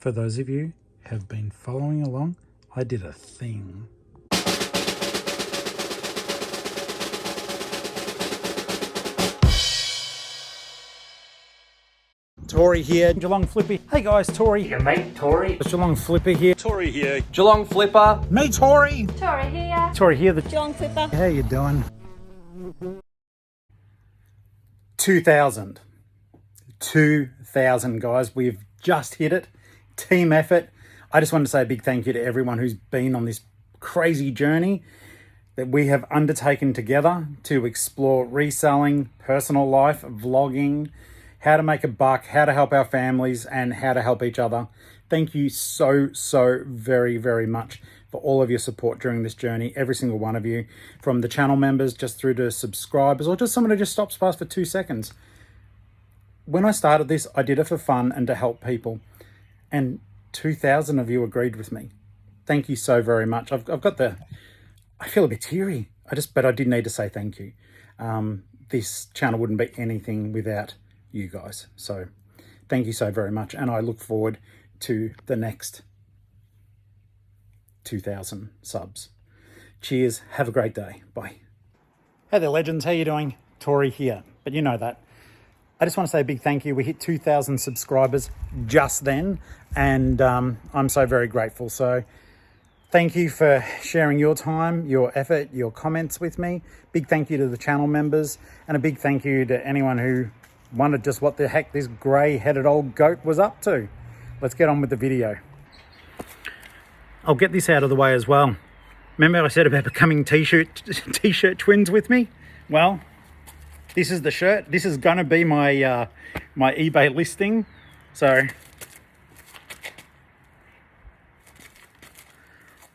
For those of you who have been following along, I did a thing. Tori here, Geelong-Flipper. Hey guys, Tori. Your mate, Tori. It's Geelong-Flipper here. Tori here. Geelong-Flipper. Me, Tori. Tori here. Tori here, the Geelong-Flipper. How you doing? 2,000. 2,000 guys. We've just hit it. Team effort. I just want to say a big thank you to everyone who's been on this crazy journey that we have undertaken together to explore reselling, personal life, vlogging, how to make a buck, how to help our families, and how to help each other. Thank you so very, very much for all of your support during this journey, every single one of you, from the channel members just through to subscribers or just someone who just stops past for 2 seconds. When I started this, I did it for fun and to help people, and 2,000 of you agreed with me. Thank you so very much. I've got the, I feel a bit teary. But I did need to say thank you. This channel wouldn't be anything without you guys. So thank you so very much. And I look forward to the next 2,000 subs. Cheers. Have a great day. Bye. Hey there, legends. How you doing? Tori here. But you know that. I just want to say a big thank you. We hit 2,000 subscribers just then, and I'm so very grateful. So thank you for sharing your time, your effort, your comments with me. Big thank you to the channel members, and a big thank you to anyone who wondered just what the heck this grey-headed old goat was up to. Let's get on with the video. I'll get this out of the way as well. Remember I said about becoming t-shirt twins with me? Well, this is the shirt. This is going to be my my eBay listing. So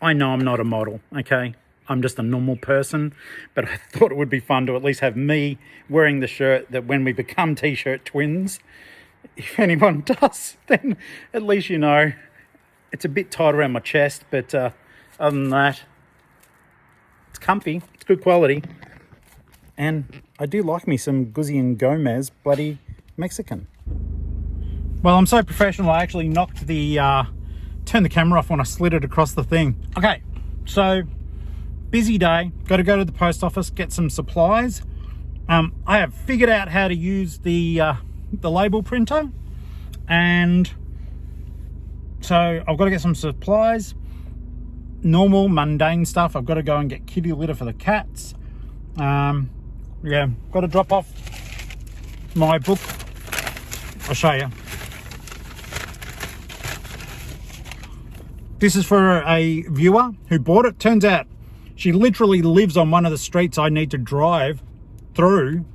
I know I'm not a model, okay? I'm just a normal person, but I thought it would be fun to at least have me wearing the shirt that when we become t-shirt twins, if anyone does, then at least you know. It's a bit tight around my chest, but other than that, it's comfy, it's good quality. And I do like me some Guzzi and Gomez bloody Mexican. Well, I'm so professional, I actually knocked the, turned the camera off when I slid it across the thing. Okay, so busy day, got to go to the post office, get some supplies. I have figured out how to use the label printer, and so I've got to get some supplies, normal mundane stuff. I've got to go and get kitty litter for the cats. Yeah, got to drop off my book. I'll show you. This is for a viewer who bought it. Turns out she literally lives on one of the streets I need to drive through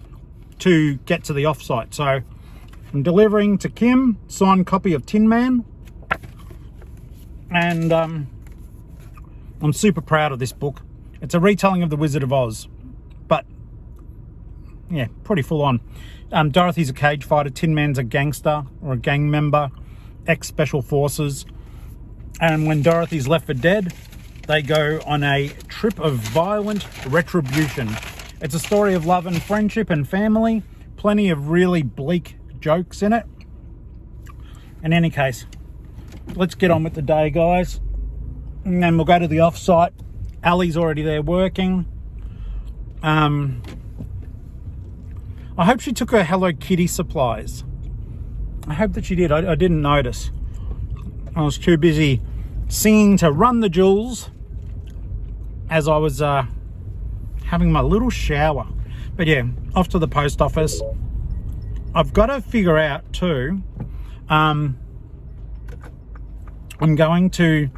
to get to the offsite. So I'm delivering to Kim, signed copy of Tin Man. And I'm super proud of this book. It's a retelling of The Wizard of Oz, but yeah, pretty full on. Dorothy's a cage fighter, Tin Man's a gangster or a gang member, ex-special forces. And when Dorothy's left for dead, they go on a trip of violent retribution. It's a story of love and friendship and family. Plenty of really bleak jokes in it. In any case, let's get on with the day, guys. And then we'll go to the offsite. Ali's already there working. I hope she took her Hello Kitty supplies. I hope that she did. I didn't notice. I was too busy singing to Run the Jewels as I was having my little shower. But yeah, off to the post office. I've got to figure out too, I'm going to,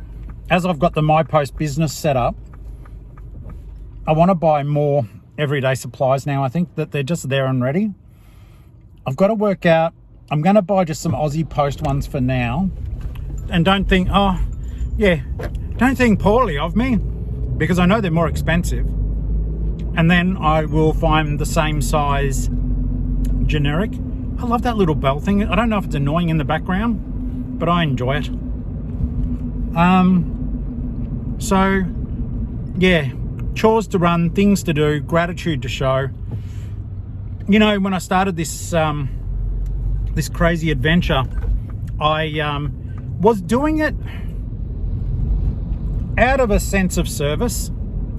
as I've got the My Post business set up, I want to buy more everyday supplies now. I think that they're just there and ready. I've got to work out, I'm going to buy just some Aussie Post ones for now. And don't think, oh, yeah, don't think poorly of me, because I know they're more expensive. And then I will find the same size generic. I love that little bell thing. I don't know if it's annoying in the background, but I enjoy it. So yeah, chores to run, things to do, gratitude to show. You know, when I started this this crazy adventure, I was doing it out of a sense of service.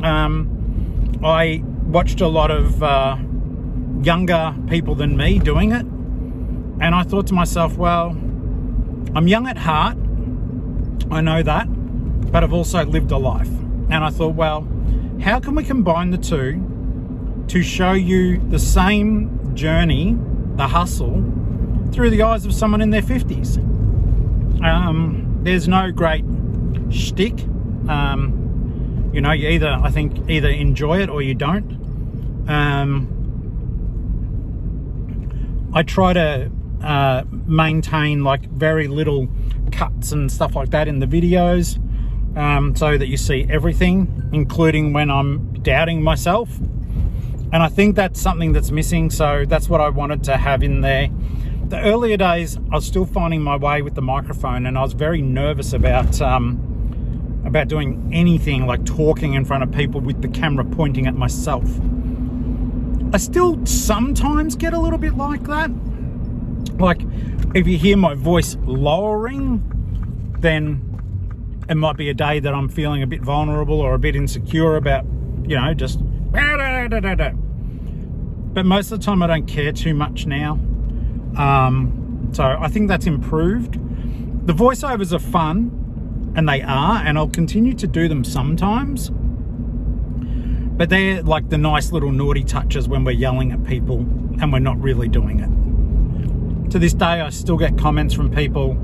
I watched a lot of younger people than me doing it, and I thought to myself, well, I'm young at heart, I know that, but I've also lived a life. And I thought, well, how can we combine the two to show you the same journey, the hustle, through the eyes of someone in their 50s? There's no great shtick. You know, you either enjoy it or you don't. I try to maintain like very little cuts and stuff like that in the videos, so that you see everything, including when I'm doubting myself. And I think that's something that's missing, so that's what I wanted to have in there. The earlier days, I was still finding my way with the microphone, and I was very nervous about doing anything like talking in front of people with the camera pointing at myself. I still sometimes get a little bit like that. Like, if you hear my voice lowering, then it might be a day that I'm feeling a bit vulnerable or a bit insecure about, you know, just... But most of the time I don't care too much now. So I think that's improved. The voiceovers are fun, and they are, and I'll continue to do them sometimes. But they're like the nice little naughty touches when we're yelling at people and we're not really doing it. To this day, I still get comments from people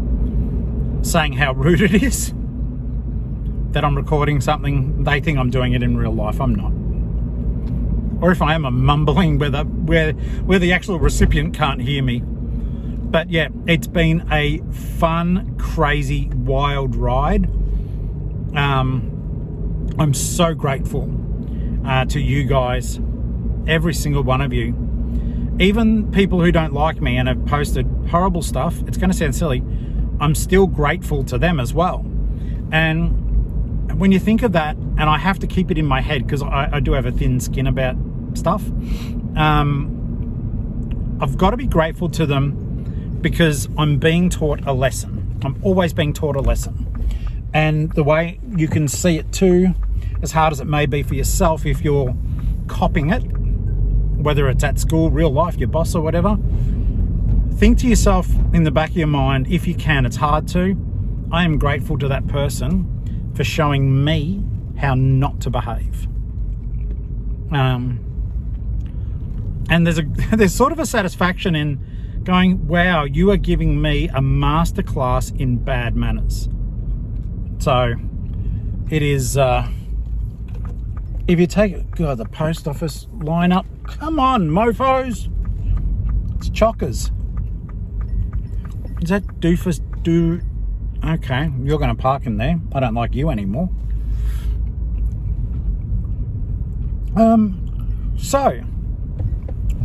saying how rude it is that I'm recording something. They think I'm doing it in real life. I'm not. Or if I am, I'm mumbling where the actual recipient can't hear me. But yeah, it's been a fun, crazy, wild ride. I'm so grateful to you guys, every single one of you. Even people who don't like me and have posted horrible stuff, it's going to sound silly, I'm still grateful to them as well. And when you think of that, and I have to keep it in my head because I do have a thin skin about stuff, I've got to be grateful to them because I'm being taught a lesson. I'm always being taught a lesson. And the way you can see it too, as hard as it may be for yourself, if you're copying it, whether it's at school, real life, your boss or whatever, think to yourself in the back of your mind, if you can, it's hard to, I am grateful to that person for showing me how not to behave. And there's sort of a satisfaction in going, wow, you are giving me a masterclass in bad manners. So it is, if you take, God, the post office lineup, come on, mofos. It's chockers. Is that doofus do? Okay, you're going to park in there. I don't like you anymore. So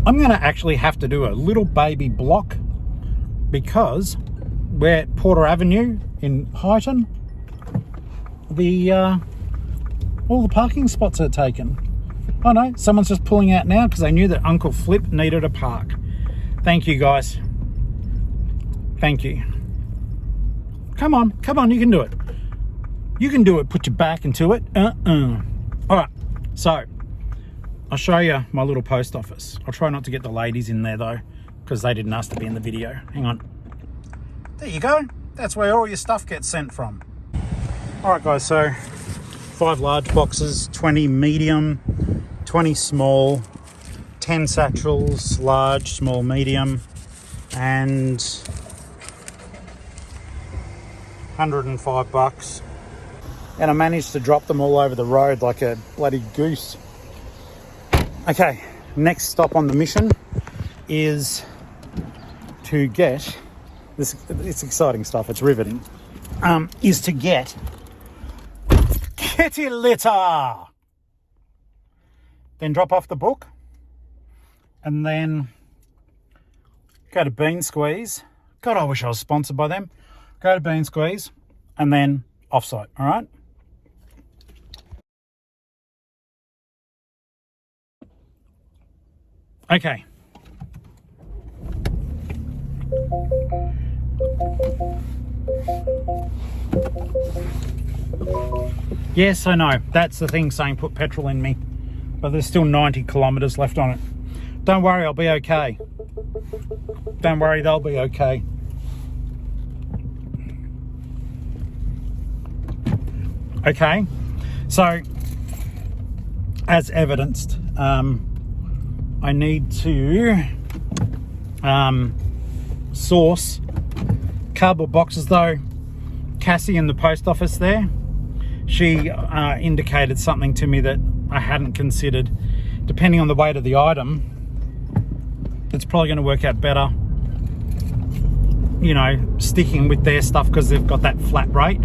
I'm going to actually have to do a little baby block because we're at Porter Avenue in Highton. All the parking spots are taken. Oh no, someone's just pulling out now because they knew that Uncle Flip needed a park. Thank you, guys. Thank you. Come on, you can do it. You can do it, put your back into it. All right, so I'll show you my little post office. I'll try not to get the ladies in there though, because they didn't ask to be in the video. Hang on. There you go. That's where all your stuff gets sent from. All right, guys, so 5 large boxes, 20 medium, 20 small, 10 satchels, large, small, medium, and $105. And I managed to drop them all over the road like a bloody goose. Okay, next stop on the mission is to get this. It's exciting stuff. It's riveting. Is to get kitty litter. Then drop off the book, and then go to Bean Squeeze. God, I wish I was sponsored by them. Go to Bean Squeeze, and then offsite. All right. Okay. Yes, I know. That's the thing saying put petrol in me. But there's still 90 kilometres left on it. Don't worry, I'll be okay. Don't worry, they'll be okay. Okay, so as evidenced, I need to source cardboard boxes though. Cassie in the post office there, she indicated something to me that I hadn't considered. Depending on the weight of the item, it's probably going to work out better, you know, sticking with their stuff because they've got that flat rate.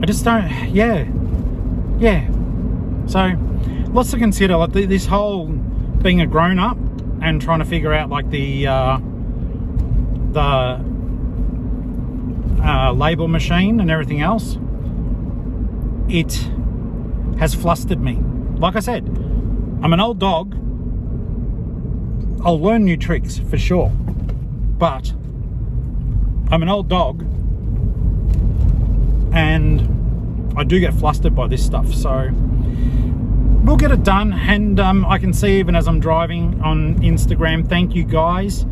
I just don't, yeah. So lots to consider, like this whole being a grown-up and trying to figure out like the label machine and everything else. It has flustered me. Like I said, I'm an old dog. I'll learn new tricks for sure, but I'm an old dog and I do get flustered by this stuff. So we'll get it done. And I can see even as I'm driving on Instagram, thank you guys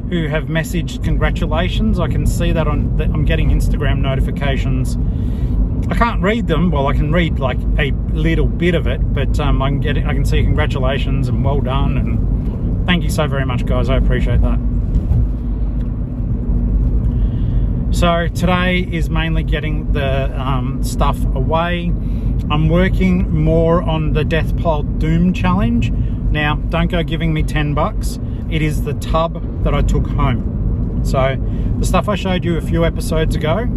who have messaged congratulations. I can see that I'm getting Instagram notifications. I can't read them. Well, I can read like a little bit of it, but I can see congratulations and well done, and thank you so very much, guys. I appreciate that. So today is mainly getting the stuff away. I'm working more on the Death Pile Doom challenge. Now, don't go giving me 10 bucks. It is the tub that I took home. So the stuff I showed you a few episodes ago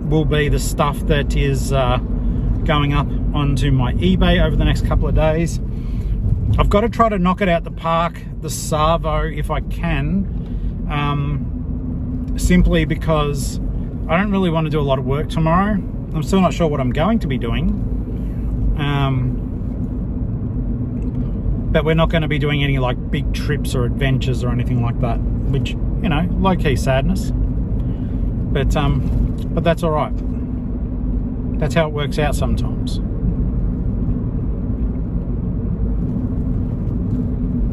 will be the stuff that is going up onto my eBay over the next couple of days. I've got to try to knock it out the park, the Savo, if I can, simply because I don't really want to do a lot of work tomorrow. I'm still not sure what I'm going to be doing, but we're not going to be doing any like big trips or adventures or anything like that, which, you know, low-key sadness, but that's all right. That's how it works out sometimes.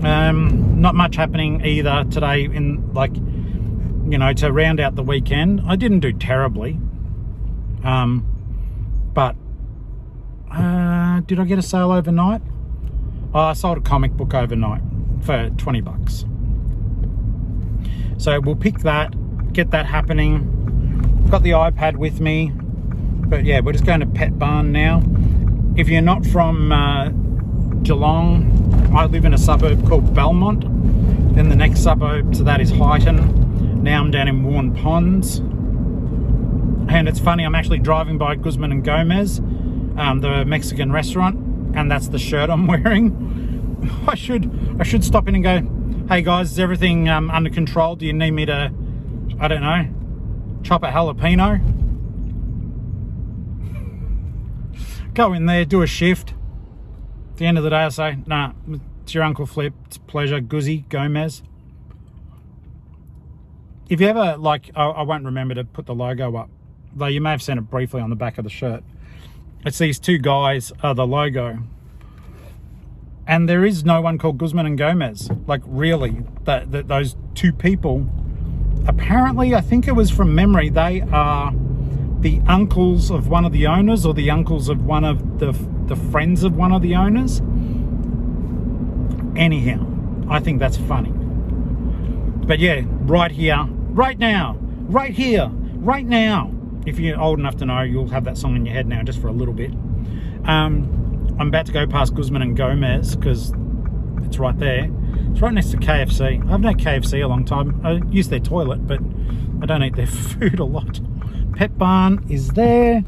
Not much happening either today in, like, you know, to round out the weekend. I didn't do terribly, but did I get a sale overnight? Oh, I sold a comic book overnight for 20 bucks. So we'll pick that, get that happening. Got the iPad with me, but yeah, we're just going to Pet Barn now. If you're not from Geelong, I live in a suburb called Belmont. Then the next suburb to that is Highton. Now I'm down in Warren Ponds. And it's funny, I'm actually driving by Guzman and Gomez, the Mexican restaurant, and that's the shirt I'm wearing. I should stop in and go, hey guys, is everything under control? Do you need me to, I don't know, chop a jalapeno? Go in there, do a shift. At the end of the day, I say, nah, it's your Uncle Flip. It's a pleasure, Guzzy Gomez. If you ever, like, I won't remember to put the logo up, though you may have seen it briefly on the back of the shirt. It's these two guys, the logo. And there is no one called Guzman and Gomez. Like, really, those two people, apparently, I think it was from memory, they are the uncles of one of the owners, or the uncles of one of the friends of one of the owners. Anyhow, I think that's funny. But yeah, right here, right now, right here, right now. If you're old enough to know, you'll have that song in your head now just for a little bit. I'm about to go past Guzman and Gomez because it's right there. It's right next to KFC. I haven't had KFC a long time. I use their toilet, but I don't eat their food a lot. Pet Barn is there.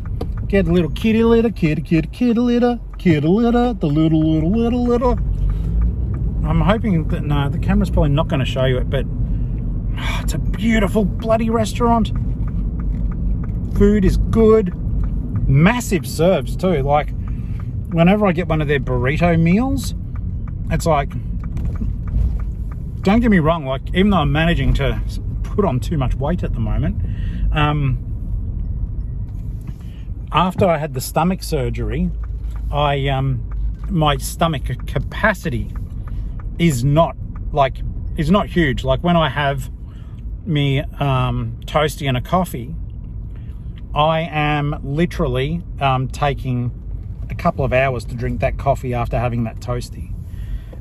Get a little kitty litter, kitty litter, the little. I'm hoping that, no, the camera's probably not going to show you it, but it's a beautiful bloody restaurant. Food is good. Massive serves too. Like, whenever I get one of their burrito meals, it's like, don't get me wrong, like, even though I'm managing to put on too much weight at the moment. After I had the stomach surgery, my stomach capacity is not huge. Like when I have me toasty and a coffee, I am literally taking a couple of hours to drink that coffee after having that toasty.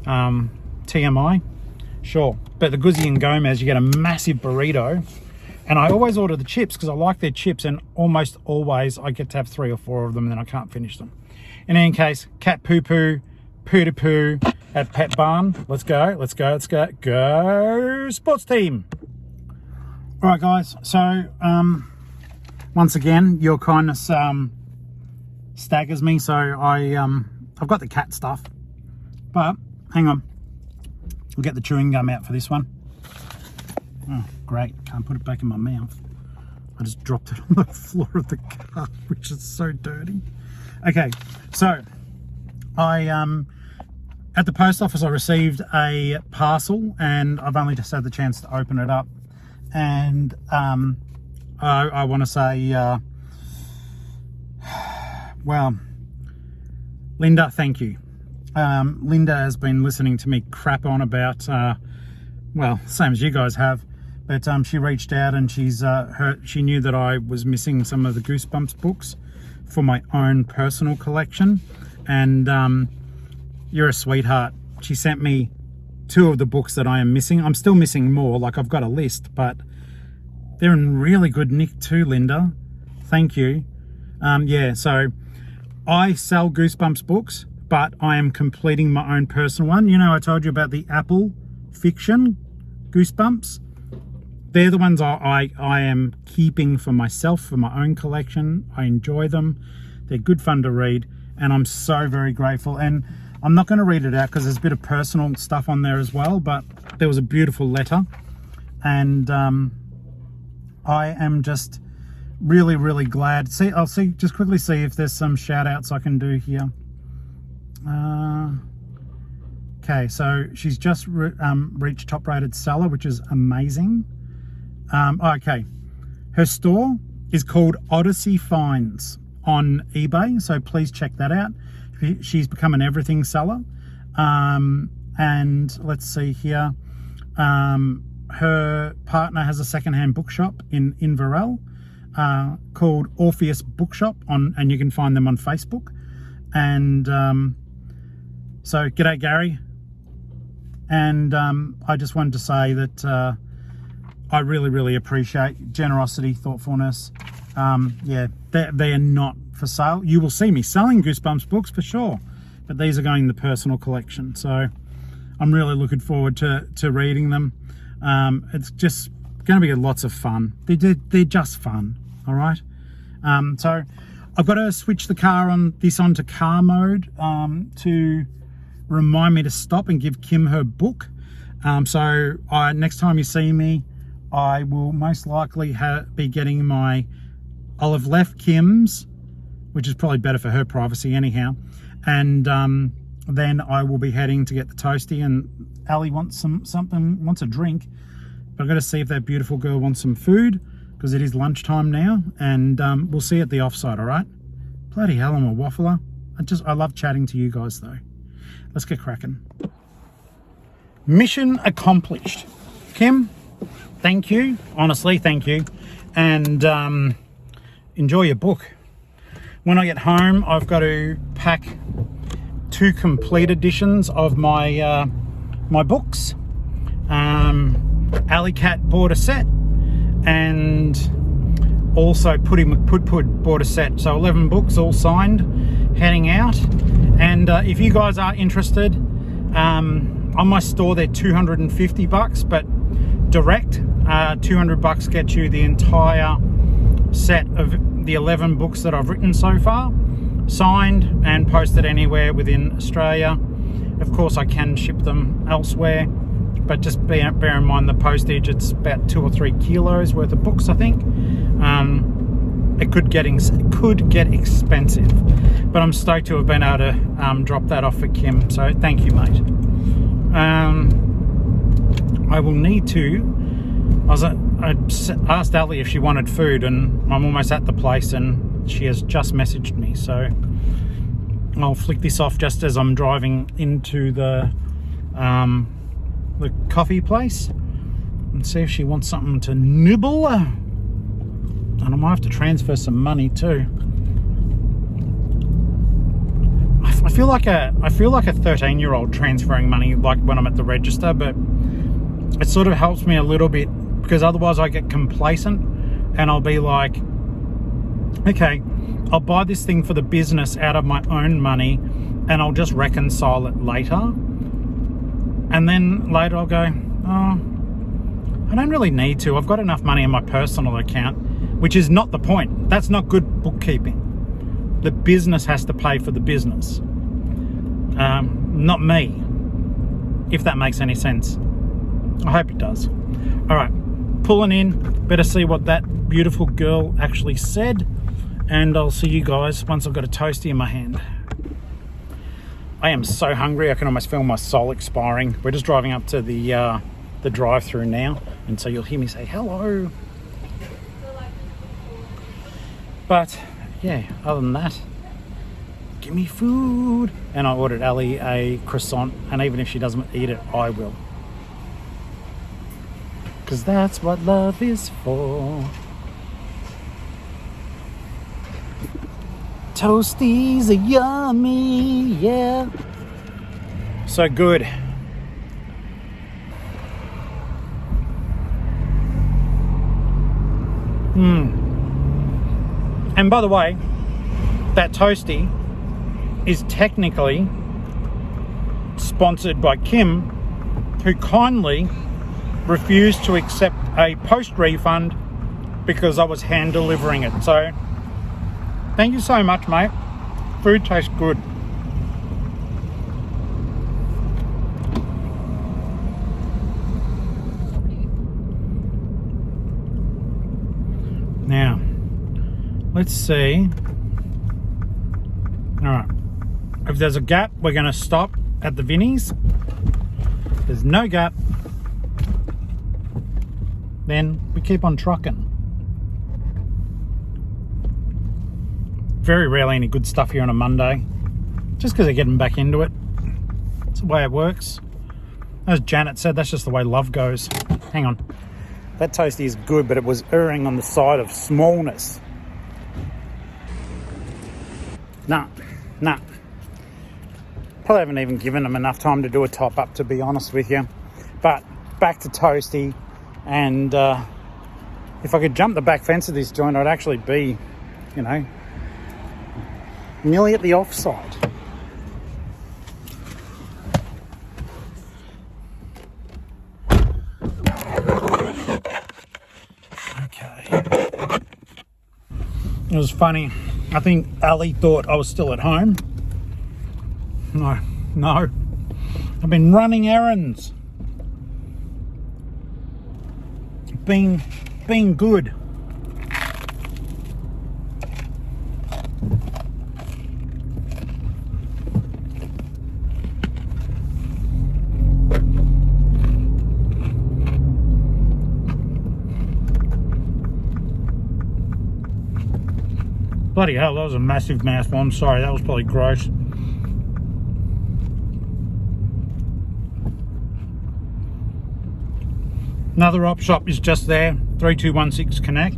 TMI, sure. But the Guzzi and Gomez, you get a massive burrito, and I always order the chips because I like their chips, and almost always I get to have 3 or 4 of them, and then I can't finish them. In any case, cat poo poo, poo to poo at Pet Barn. Let's go, let's go, let's go. Go sports team. All right, guys. So once again, your kindness staggers me. So I've got the cat stuff, but hang on. We'll get the chewing gum out for this one. Oh, great. Can't put it back in my mouth. I just dropped it on the floor of the car, which is so dirty. Okay, so at the post office, I received a parcel, and I've only just had the chance to open it up. And I want to say, well, Linda, thank you. Linda has been listening to me crap on about, well, same as you guys have, but she reached out, and she knew that I was missing some of the Goosebumps books for my own personal collection, and you're a sweetheart. She sent me 2 of the books that I am missing. I'm still missing more, like I've got a list, but they're in really good nick too, Linda. Thank you. Yeah, so I sell Goosebumps books, but I am completing my own personal one. You know, I told you about the Apple fiction Goosebumps. They're the ones I am keeping for myself, for my own collection. I enjoy them. They're good fun to read, and I'm so very grateful. And I'm not going to read it out because there's a bit of personal stuff on there as well, but there was a beautiful letter, and I am just really, really glad. I'll just quickly see if there's some shout outs I can do here. Okay, so she's just reached top rated seller, which is amazing. Okay, her store is called Odyssey Finds on eBay, so please check that out. She's become an everything seller. And let's see here, her partner has a secondhand bookshop in Inverell called Orpheus Bookshop, and you can find them on Facebook. And so g'day Gary, and I just wanted to say that I really, really appreciate generosity, thoughtfulness. Yeah, they are not for sale. You will see me selling Goosebumps books for sure, but these are going in the personal collection, so I'm really looking forward to reading them. It's just going to be lots of fun. They're just fun. All right. So I've got to switch the car onto car mode to remind me to stop and give Kim her book. So next time you see me, I will most likely be getting I'll have left Kim's, which is probably better for her privacy anyhow, and then I will be heading to get the toasty, and Ali wants wants a drink, but I've got to see if that beautiful girl wants some food, because it is lunchtime now, and we'll see at the offsite. All right. Bloody hell, I'm a waffler. I love chatting to you guys though. Let's get cracking. Mission accomplished. Kim, thank you. Honestly, thank you. And enjoy your book. When I get home, I've got to pack 2 complete editions of my my books. Alley Cat bought a set, and also Put bought a set. So 11 books all signed, heading out. And if you guys are interested, on my store they're $250, but direct $200 gets you the entire set of the 11 books that I've written so far, signed and posted anywhere within Australia. Of course I can ship them elsewhere, but just bear in mind the postage. It's about 2 or 3 kilos worth of books, I think. It could get expensive, but I'm stoked to have been able to drop that off for Kim, so thank you, mate. I will need to I asked Ali if she wanted food, and I'm almost at the place, and she has just messaged me. So I'll flick this off just as I'm driving into the coffee place and see if she wants something to nibble. And I might have to transfer some money too. I feel like a 13-year-old transferring money, like when I'm at the register, but it sort of helps me a little bit, because otherwise I get complacent and I'll be like, okay, I'll buy this thing for the business out of my own money and I'll just reconcile it later. And then later I'll go, oh, I don't really need to. I've got enough money in my personal account, which is not the point. That's not good bookkeeping. The business has to pay for the business, not me, if that makes any sense. I hope it does. All right, pulling in. Better see what that beautiful girl actually said, and I'll see you guys once I've got a toastie in my hand. I am so hungry, I can almost feel my soul expiring. We're just driving up to the drive-through now, and so you'll hear me say hello. But yeah, other than that, give me food. And I ordered Ali a croissant, and even if she doesn't eat it, I will. Because that's what love is for. Toasties are yummy, yeah. So good. And by the way, that toastie is technically sponsored by Kim, who kindly refused to accept a post refund because I was hand delivering it. So thank you so much, mate. Food tastes good. Now, let's see. All right. If there's a gap, we're going to stop at the Vinnies. If there's no gap, then we keep on trucking. Very rarely any good stuff here on a Monday, just because they're getting back into it. It's the way it works. As Janet said, that's just the way love goes. Hang on. That toastie is good, but it was erring on the side of smallness. Nah. Probably haven't even given them enough time to do a top up, to be honest with you. But back to toastie. And if I could jump the back fence of this joint, I'd actually be, nearly at the offsite. Okay. It was funny. I think Ali thought I was still at home. No. I've been running errands. Being good. Bloody hell, that was a massive mouthful. I'm sorry, that was probably gross. Another op shop is just there, 3216 Connect.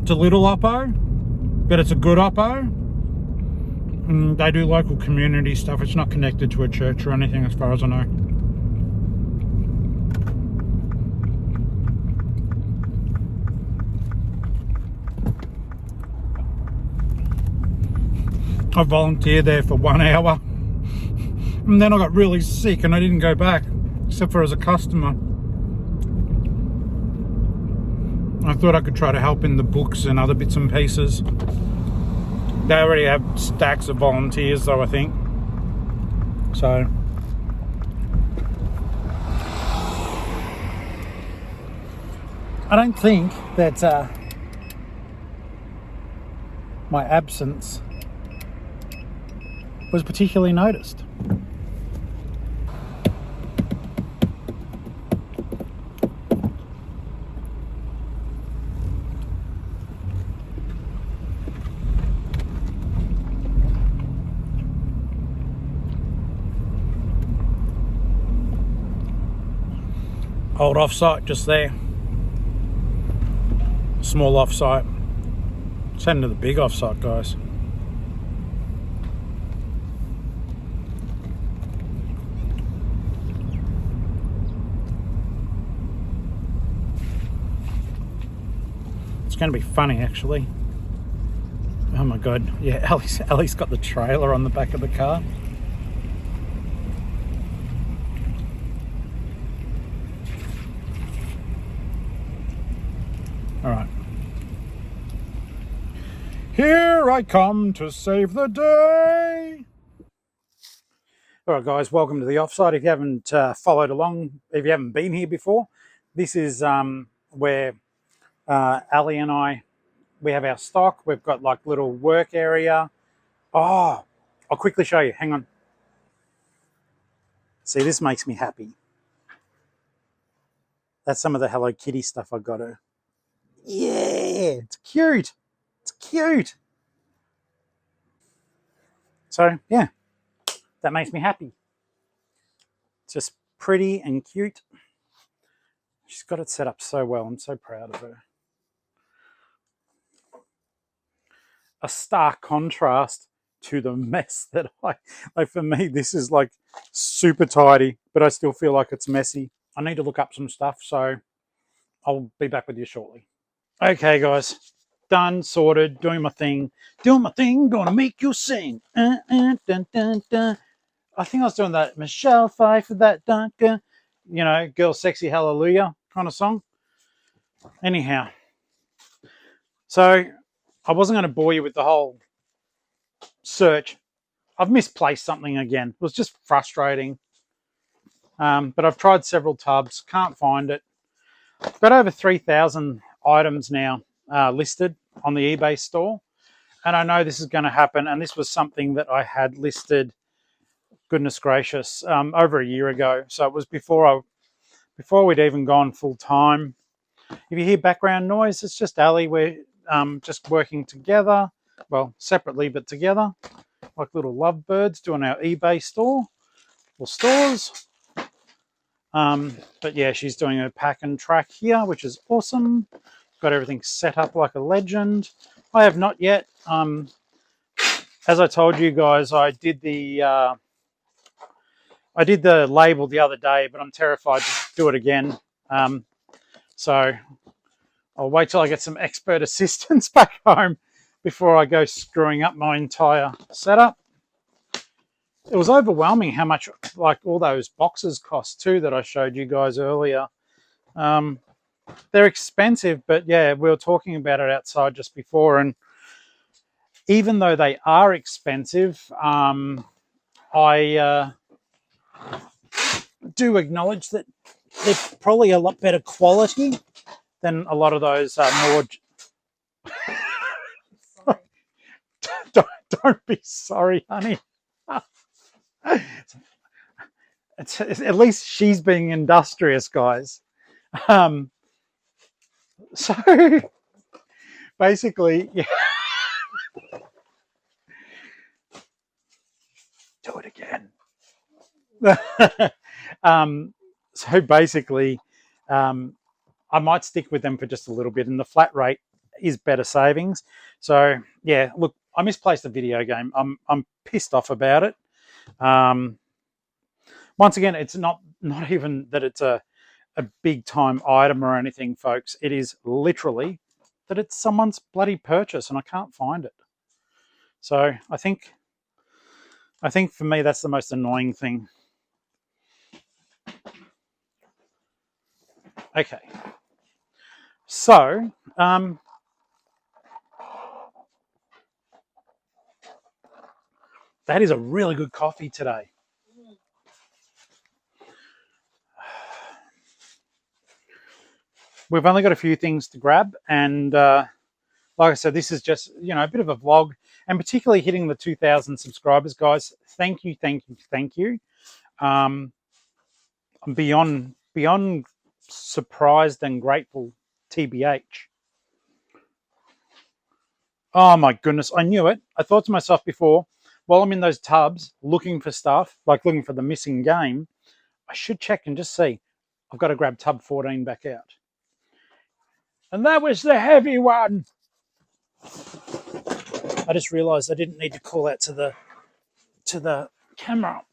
It's a little oppo, but it's a good oppo. And they do local community stuff. It's not connected to a church or anything as far as I know. I volunteered there for 1 hour and then I got really sick and I didn't go back, except for as a customer. I thought I could try to help in the books and other bits and pieces. They already have stacks of volunteers though, I think. So I don't think that my absence was particularly noticed. Old offsite just there. Small offsite. Let's head into the big offsite, guys. It's going to be funny, actually. Oh my god, yeah, Ali's got the trailer on the back of the car. All right. Here I come to save the day. All right, guys, welcome to the offsite. If you haven't followed along, if you haven't been here before, this is where Ali and I, we have our stock. We've got like little work area. Oh, I'll quickly show you. Hang on. See, this makes me happy. That's some of the Hello Kitty stuff I got her. Yeah, it's cute. It's cute. So, yeah, that makes me happy. It's just pretty and cute. She's got it set up so well. I'm so proud of her. A stark contrast to the mess that like for me, this is like super tidy, but I still feel like it's messy. I need to look up some stuff, so I'll be back with you shortly. Okay, guys, done, sorted, doing my thing, gonna make you sing. Dun, dun, dun. I think I was doing that Michelle Pfeiffer, that Dunker, you know, Girl Sexy Hallelujah kind of song. Anyhow, so I wasn't going to bore you with the whole search. I've misplaced something again. It was just frustrating. But I've tried several tubs, can't find it. I've got over 3,000 items now listed on the eBay store. And I know this is going to happen. And this was something that I had listed, goodness gracious, over a year ago. So it was before we'd even gone full time. If you hear background noise, it's just Ali. We're just working together. Well, separately, but together. Like little lovebirds doing our eBay store or stores. But yeah, she's doing a pack and track here, which is awesome. Got everything set up like a legend. I have not yet. As I told you guys, I did the label the other day, but I'm terrified to do it again. So I'll wait till I get some expert assistance back home before I go screwing up my entire setup. It was overwhelming how much like all those boxes cost too that I showed you guys earlier. They're expensive, but yeah, we were talking about it outside just before, and even though they are expensive, I do acknowledge that they're probably a lot better quality than a lot of those more... don't be sorry, honey. It's, at least she's being industrious, guys. So basically, yeah. Do it again. So basically, I might stick with them for just a little bit, and the flat rate is better savings. So yeah, look, I misplaced the video game. I'm pissed off about it. Once again, it's not even that it's a big time item or anything, folks. It is literally that it's someone's bloody purchase and I can't find it. So I think for me that's the most annoying thing. Okay. So that is a really good coffee today. We've only got a few things to grab, and like I said, this is just, you know, a bit of a vlog, and particularly hitting the 2,000 subscribers, guys. Thank you. I'm beyond surprised and grateful, TBH. Oh my goodness, I knew it. I thought to myself before, while I'm in those tubs looking for stuff, like looking for the missing game, I should check and just see. I've got to grab tub 14 back out. And that was the heavy one. I just realised I didn't need to call out to the camera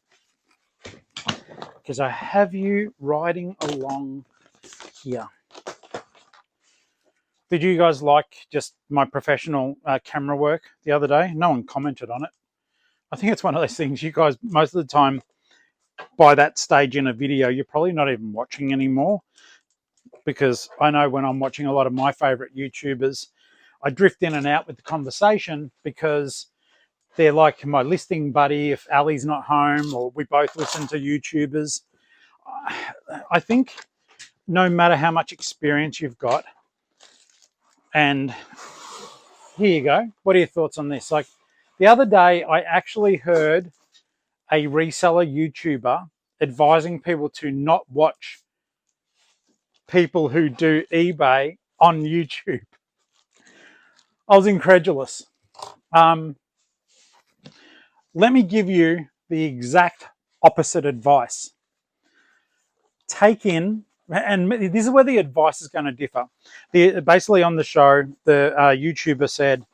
because I have you riding along here. Did you guys like just my professional camera work the other day? No one commented on it. I think it's one of those things you guys, most of the time, by that stage in a video, you're probably not even watching anymore, because I know when I'm watching a lot of my favorite YouTubers, I drift in and out with the conversation because they're like my listing buddy if Ali's not home, or we both listen to YouTubers. I think no matter how much experience you've got, and here you go, what are your thoughts on this? Like the other day, I actually heard a reseller YouTuber advising people to not watch people who do eBay on YouTube. I was incredulous. Let me give you the exact opposite advice. Take in, and this is where the advice is going to differ. Basically on the show, the YouTuber said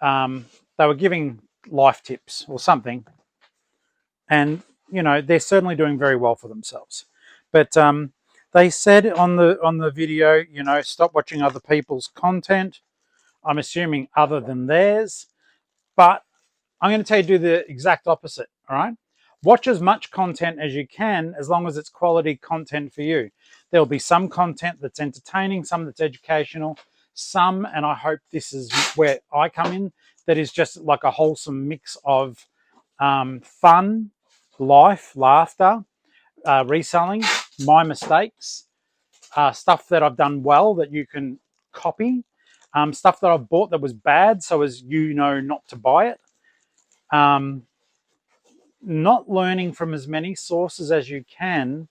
they were giving life tips or something, and you know they're certainly doing very well for themselves. But they said on the video, you know, stop watching other people's content. I'm assuming other than theirs, but I'm going to tell you to do the exact opposite. All right, watch as much content as you can, as long as it's quality content for you. There'll be some content that's entertaining, some that's educational, some, and I hope this is where I come in, that is just like a wholesome mix of fun, life, laughter, reselling, my mistakes, stuff that I've done well that you can copy, stuff that I've bought that was bad, so as you know not to buy it. Not learning from as many sources as you can,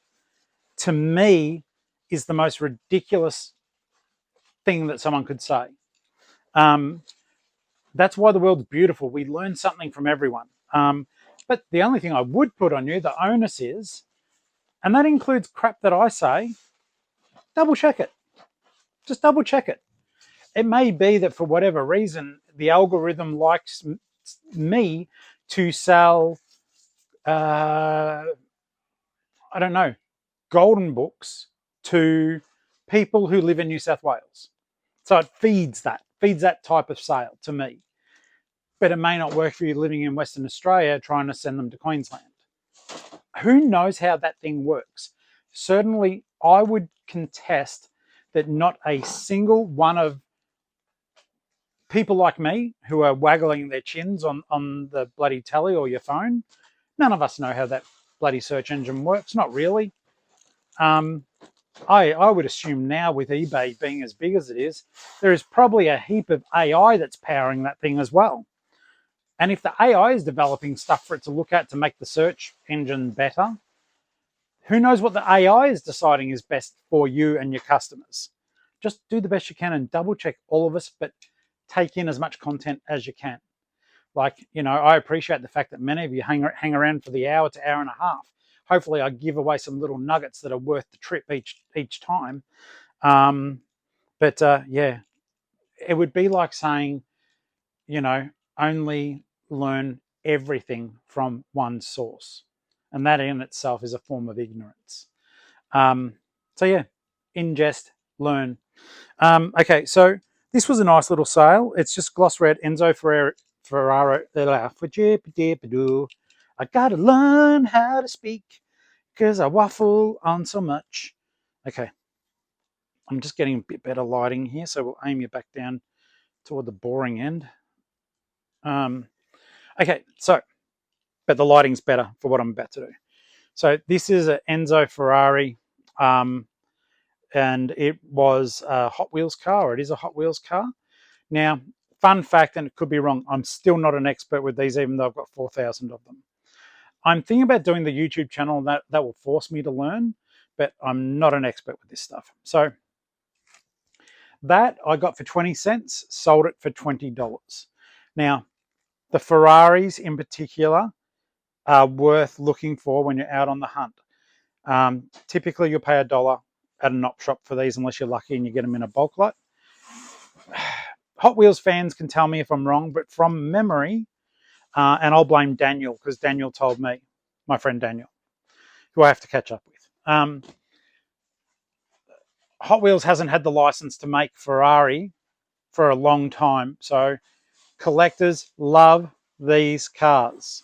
to me, is the most ridiculous thing that someone could say. That's why the world's beautiful. We learn something from everyone. But the only thing I would put on you, the onus is, and that includes crap that I say, double check it. Just double check it. It may be that for whatever reason, the algorithm likes me to sell, I don't know, golden books to people who live in New South Wales. So it feeds that type of sale to me. But it may not work for you living in Western Australia trying to send them to Queensland. Who knows how that thing works? Certainly, I would contest that not a single one of people like me who are waggling their chins on the bloody telly or your phone, none of us know how that bloody search engine works. Not really. I would assume now, with eBay being as big as it is, there is probably a heap of AI that's powering that thing as well. And if the AI is developing stuff for it to look at to make the search engine better, who knows what the AI is deciding is best for you and your customers. Just do the best you can and double check all of us, but take in as much content as you can. Like, you know, I appreciate the fact that many of you hang around for the hour to hour and a half. Hopefully I give away some little nuggets that are worth the trip each time. Yeah, it would be like saying, you know, only learn everything from one source. And that in itself is a form of ignorance. So yeah, ingest, learn. Okay, so this was a nice little sale. It's just gloss red Enzo Ferraro. I gotta learn how to speak because I waffle on so much. Okay, I'm just getting a bit better lighting here, so we'll aim you back down toward the boring end. Okay, so, but the lighting's better for what I'm about to do. So this is an Enzo Ferrari, and it was a Hot Wheels car, or it is a Hot Wheels car. Now, fun fact, and it could be wrong, I'm still not an expert with these, even though I've got 4,000 of them. I'm thinking about doing the YouTube channel, and that will force me to learn, but I'm not an expert with this stuff. So that I got for 20 cents, sold it for $20. Now, the Ferraris in particular are worth looking for when you're out on the hunt. Typically, you'll pay $1 at an op shop for these unless you're lucky and you get them in a bulk lot. Hot Wheels fans can tell me if I'm wrong, but from memory, and I'll blame Daniel because Daniel told me, my friend Daniel, who I have to catch up with. Hot Wheels hasn't had the license to make Ferrari for a long time, so collectors love these cars.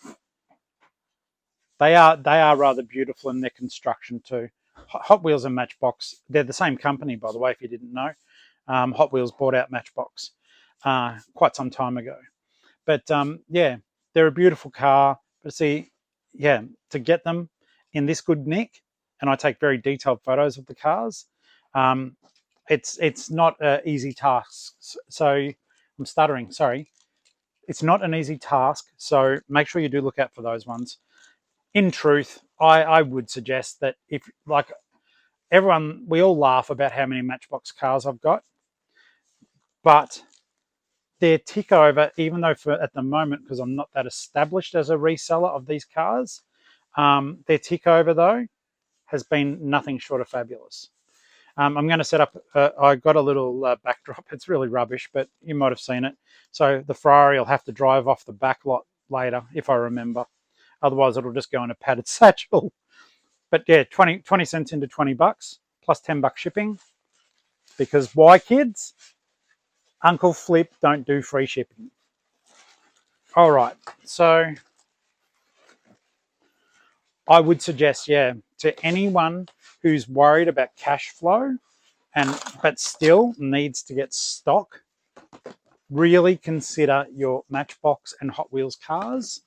They are rather beautiful in their construction too. Hot Wheels and Matchbox, they're the same company, by the way, if you didn't know. Hot Wheels bought out Matchbox quite some time ago. But yeah, they're a beautiful car. But see, yeah, to get them in this good nick, and I take very detailed photos of the cars, it's not an easy task. So I'm stuttering, sorry. It's not an easy task, so make sure you do look out for those ones. In truth, I would suggest that if, like everyone, we all laugh about how many Matchbox cars I've got, but their tick over, even though at the moment, because I'm not that established as a reseller of these cars, their tick over though has been nothing short of fabulous. I'm going to set up, I got a little backdrop. It's really rubbish, but you might have seen it. So the Ferrari will have to drive off the back lot later, if I remember. Otherwise, it'll just go in a padded satchel. But yeah, 20 cents into $20 plus $10 shipping. Because why, kids? Uncle Flip don't do free shipping. All right, so I would suggest, yeah, to anyone who's worried about cash flow but still needs to get stock, really consider your Matchbox and Hot Wheels cars.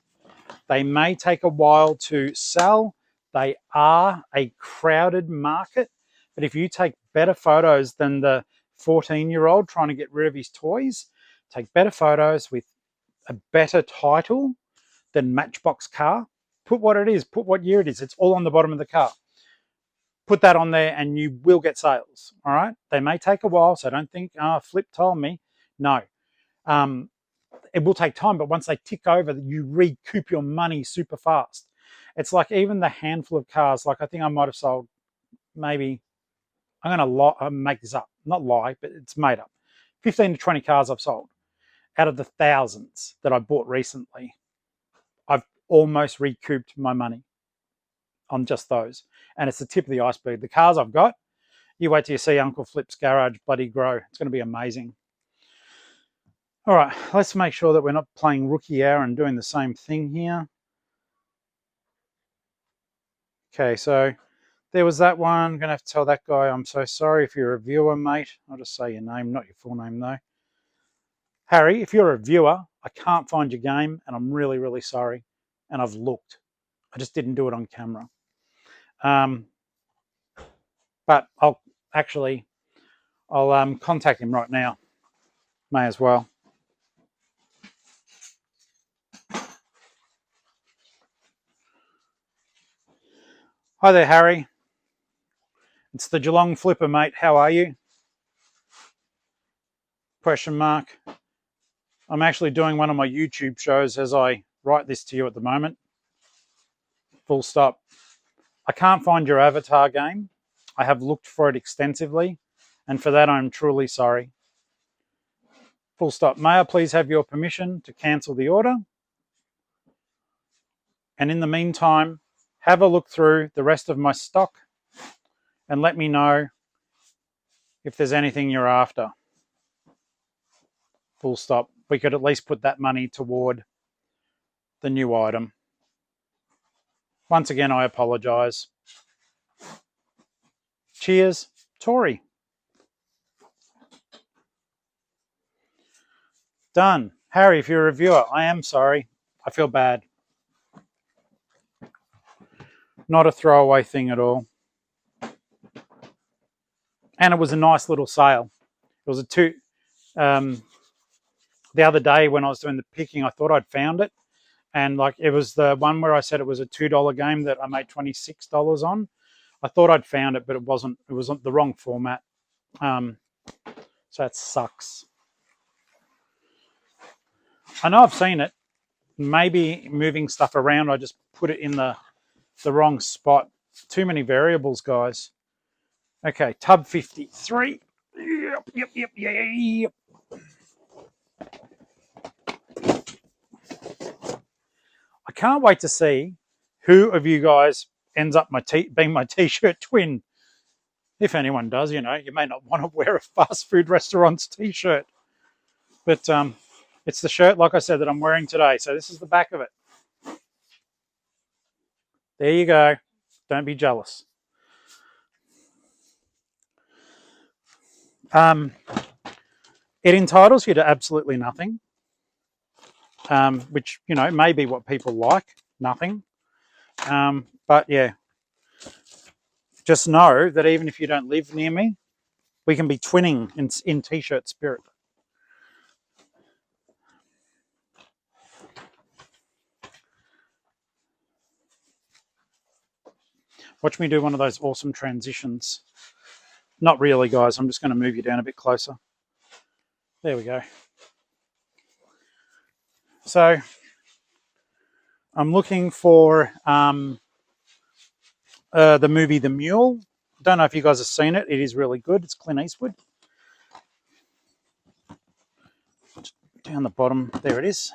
They may take a while to sell. They are a crowded market, but if you take better photos than the 14-year-old trying to get rid of his toys, take better photos with a better title than Matchbox car. Put what it is, put what year it is. It's all on the bottom of the car. Put that on there and you will get sales, all right? They may take a while, so don't think, Flip told me. No. It will take time, but once they tick over, you recoup your money super fast. It's like even the handful of cars, like I think I might have sold maybe, I'm going to make this up, not lie, but it's made up. 15 to 20 cars I've sold out of the thousands that I bought recently. I've almost recouped my money on just those. And it's the tip of the iceberg. The cars I've got, you wait till you see Uncle Flip's garage bloody grow. It's going to be amazing. All right, let's make sure that we're not playing rookie hour and doing the same thing here. Okay, so there was that one. I'm going to have to tell that guy, I'm so sorry if you're a viewer, mate. I'll just say your name, not your full name, though. Harry, if you're a viewer, I can't find your game, and I'm really, really sorry. And I've looked. I just didn't do it on camera. But I'll contact him right now. May as well. Hi there, Harry. It's the Geelong-Flipper, mate. How are you? Question mark. I'm actually doing one of my YouTube shows as I write this to you at the moment. Full stop. I can't find your avatar game. I have looked for it extensively, and for that I'm truly sorry. Full stop. May I please have your permission to cancel the order? And in the meantime, have a look through the rest of my stock and let me know if there's anything you're after. Full stop. We could at least put that money toward the new item. Once again, I apologise. Cheers, Tori. Done. Harry, if you're a viewer, I am sorry. I feel bad. Not a throwaway thing at all. And it was a nice little sale. It was the other day when I was doing the picking, I thought I'd found it. And like it was the one where I said it was a $2 game that I made $26 on. I thought I'd found it, but it wasn't. It was the wrong format. So that sucks. I know I've seen it. Maybe moving stuff around, I just put it in the wrong spot. Too many variables, guys. Okay, tub 53. Yep. I can't wait to see who of you guys ends up being my t-shirt twin. If anyone does, you may not want to wear a fast food restaurant's t-shirt. But it's the shirt, like I said, that I'm wearing today. So this is the back of it. There you go. Don't be jealous. It entitles you to absolutely nothing, which, may be what people like, nothing. But yeah, just know that even if you don't live near me, we can be twinning in t-shirt spirit. Watch me do one of those awesome transitions. Not really, guys. I'm just going to move you down a bit closer. There we go. So I'm looking for the movie The Mule. Don't know if you guys have seen it. It is really good. It's Clint Eastwood. Down the bottom, there it is.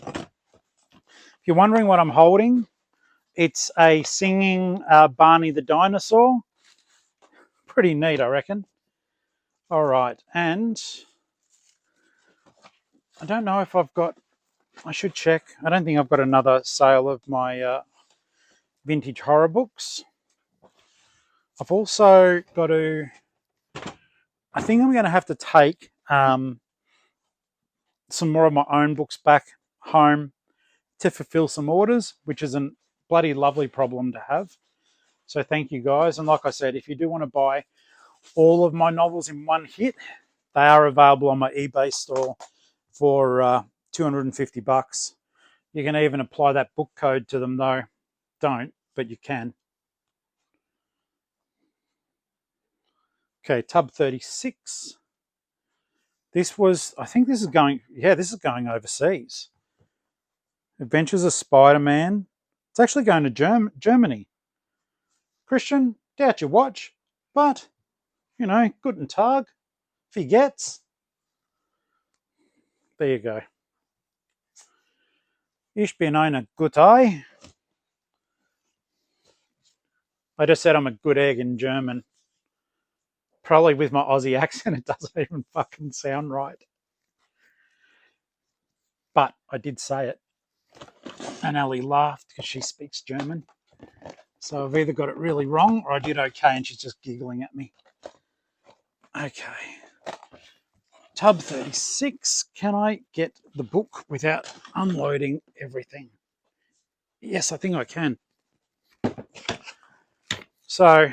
If you're wondering what I'm holding, it's a singing Barney the dinosaur. Pretty neat, I reckon. All right, and I don't know if I've got, I should check. I don't think I've got another sale of my vintage horror books. I've also got to, I think I'm going to have to take some more of my own books back home to fulfill some orders, which is a bloody lovely problem to have. So thank you, guys. And like I said, if you do want to buy all of my novels in one hit, they are available on my eBay store for $250. You can even apply that book code to them, though. Don't, but you can. Okay, tub 36. This was, I think this is going overseas. Adventures of Spider-Man. It's actually going to Germany. Christian, doubt your watch, but, guten Tag, wie geht's? There you go. Ich bin eine gute Ei. I just said I'm a good egg in German. Probably with my Aussie accent, it doesn't even fucking sound right. But I did say it. And Ellie laughed because she speaks German. So I've either got it really wrong or I did okay and she's just giggling at me. Okay. Tub 36. Can I get the book without unloading everything? Yes, I think I can. So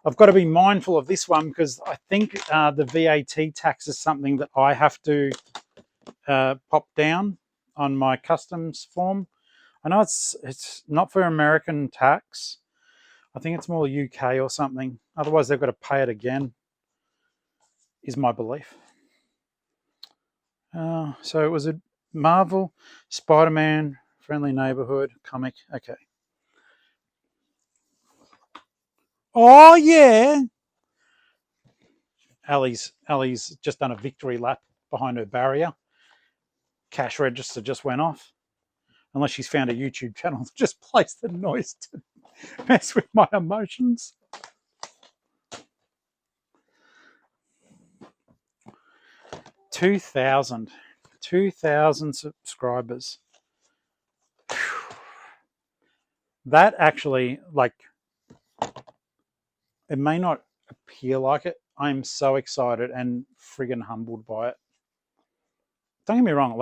I've got to be mindful of this one because I think the VAT tax is something that I have to pop down on my customs form. I know it's not for American tax. I think it's more UK or something. Otherwise, they've got to pay it again, is my belief. So it was a Marvel, Spider-Man, Friendly Neighborhood comic. Okay. Oh, yeah. Ali's just done a victory lap behind her barrier. Cash register just went off. Unless she's found a YouTube channel that just plays the noise to mess with my emotions. Two thousand subscribers. That actually, it may not appear like it. I'm so excited and friggin' humbled by it. Don't get me wrong,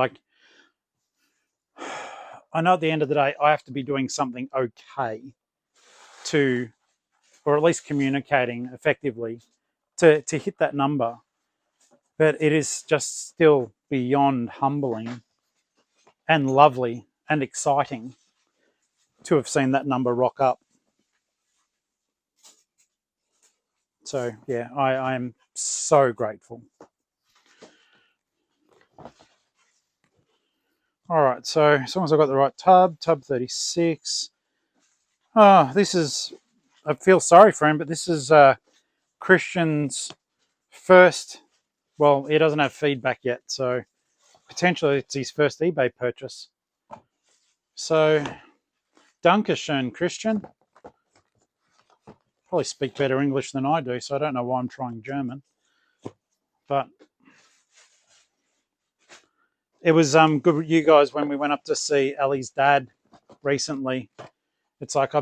I know at the end of the day, I have to be doing something okay to, or at least communicating effectively to hit that number. But it is just still beyond humbling and lovely and exciting to have seen that number rock up. So, yeah, I am so grateful. All right, so as long as I've got the right tub 36. Oh, this is, I feel sorry for him, but this is Christian's first, well, he doesn't have feedback yet, so potentially it's his first eBay purchase. So, Dankeschön, Christian. Probably speak better English than I do, so I don't know why I'm trying German. But it was good with you guys when we went up to see Ellie's dad recently. It's like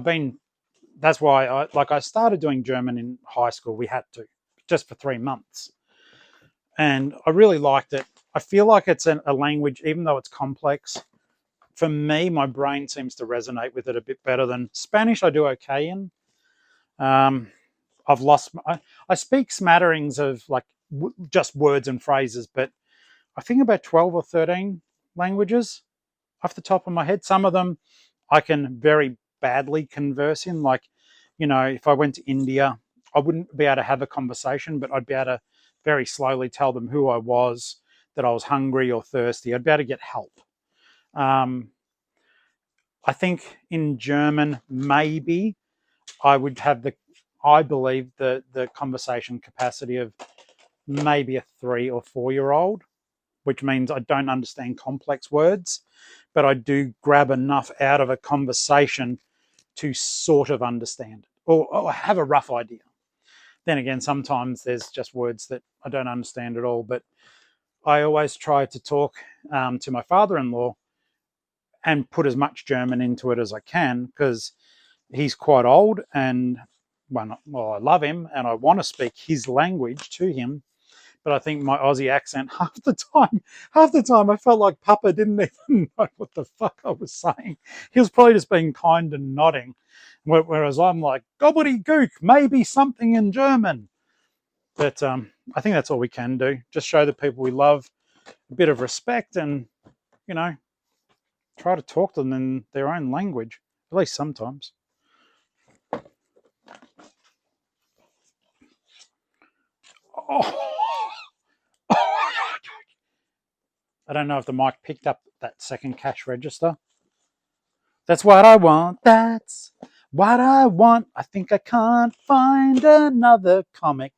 that's why I started doing German in high school. We had to, just for 3 months. And I really liked it. I feel like it's a language, even though it's complex, for me, my brain seems to resonate with it a bit better than Spanish. I do okay in. I've lost. I speak smatterings of like just words and phrases, but I think about 12 or 13 languages off the top of my head. Some of them I can very badly converse in. Like, if I went to India, I wouldn't be able to have a conversation, but I'd be able to very slowly tell them who I was, that I was hungry or thirsty. I'd be able to get help. I think in German, maybe I would have I believe the conversation capacity of maybe a 3 or 4-year-old, which means I don't understand complex words, but I do grab enough out of a conversation to sort of understand or have a rough idea. Then again, sometimes there's just words that I don't understand at all, but I always try to talk to my father-in-law and put as much German into it as I can, because he's quite old, and I love him and I want to speak his language to him, but I think my Aussie accent half the time I felt like Papa didn't even know what the fuck I was saying. He was probably just being kind and nodding, whereas I'm like, gobbledygook, maybe something in German. But I think that's all we can do. Just show the people we love a bit of respect, and try to talk to them in their own language, at least sometimes. Oh. I don't know if the mic picked up that second cash register. That's what I want. That's what I want. I think I can't find another comic.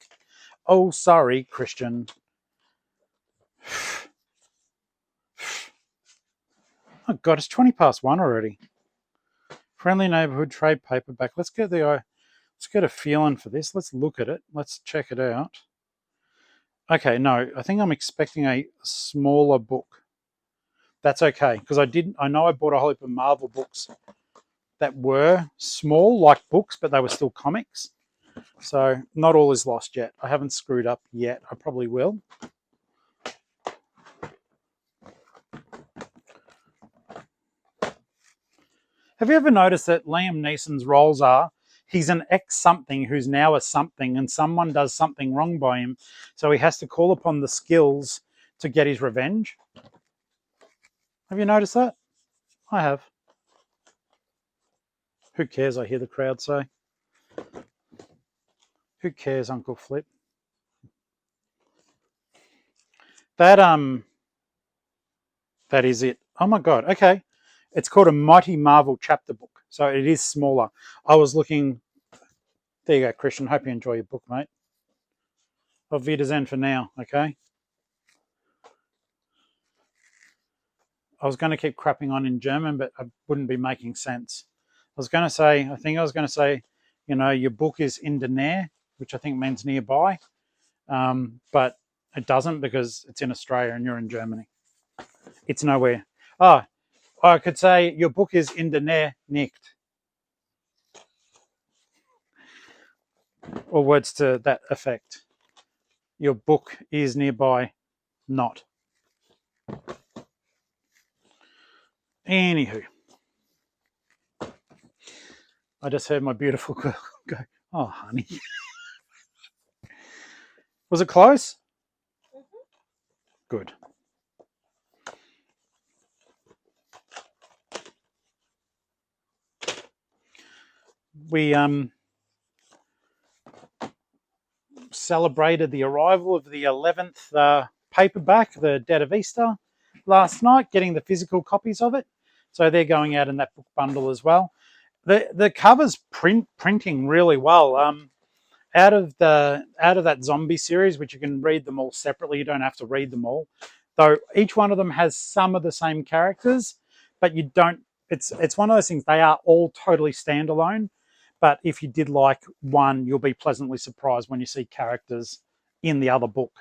Oh, sorry, Christian. Oh, God, it's 20 past 1 already. Friendly neighborhood trade paperback. Let's get a feeling for this. Let's look at it. Let's check it out. Okay, no, I think I'm expecting a smaller book. That's okay, because I know I bought a whole heap of Marvel books that were small, like books, but they were still comics. So not all is lost yet. I haven't screwed up yet. I probably will. Have you ever noticed that Liam Neeson's roles are he's an ex-something who's now a something, and someone does something wrong by him, so he has to call upon the skills to get his revenge? Have you noticed that? I have. Who cares, I hear the crowd say. Who cares, Uncle Flip? That is it. Oh my God. Okay. It's called a Mighty Marvel chapter book. So it is smaller. I was looking. There you go, Christian. Hope you enjoy your book, mate. Auf Wiedersehen for now, okay? I was going to keep crapping on in German, but I wouldn't be making sense. I think I was going to say, your book is in der Nähe, which I think means nearby. But it doesn't, because it's in Australia and you're in Germany. It's nowhere. Oh, I could say your book is in der Nähe nicht. Or words to that effect. Your book is nearby not. Anywho. I just heard my beautiful girl go, oh, honey. Was it close? Good. We celebrated the arrival of the 11th paperback, The Dead of Easter, last night, getting the physical copies of it. So they're going out in that book bundle as well. The covers printing really well. Out of that zombie series, which you can read them all separately, you don't have to read them all. Though each one of them has some of the same characters, but you don't. It's one of those things. They are all totally standalone. But if you did like one, you'll be pleasantly surprised when you see characters in the other book.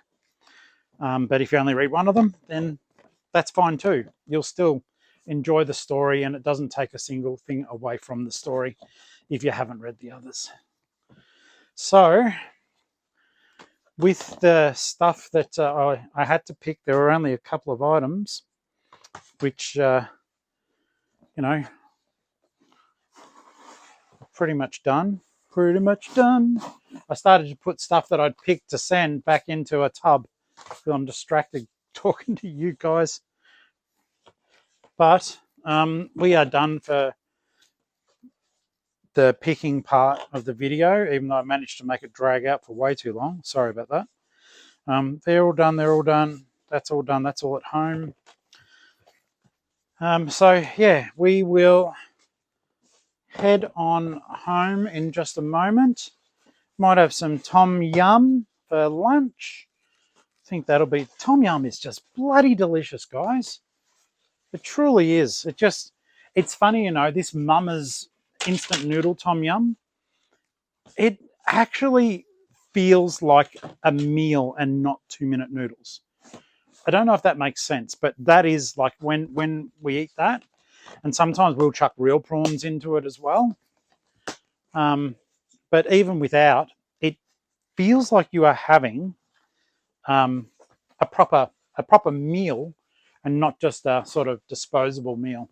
But if you only read one of them, then that's fine too. You'll still enjoy the story, and it doesn't take a single thing away from the story if you haven't read the others. So, with the stuff that I had to pick, there were only a couple of items, which, pretty much done. Pretty much done. I started to put stuff that I'd picked to send back into a tub because I'm distracted talking to you guys. But we are done for the picking part of the video, even though I managed to make it drag out for way too long. Sorry about that. They're all done. They're all done. That's all done. That's all at home. So, yeah, we will head on home in just a moment. Might have some tom yum for lunch. I think that'll be... Tom yum is just bloody delicious, guys. It truly is. It's funny, this Mama's instant noodle tom yum. It actually feels like a meal and not 2-minute noodles. I don't know if that makes sense, but that is like when we eat that, and sometimes we'll chuck real prawns into it as well. But even without, it feels like you are having a proper meal and not just a sort of disposable meal.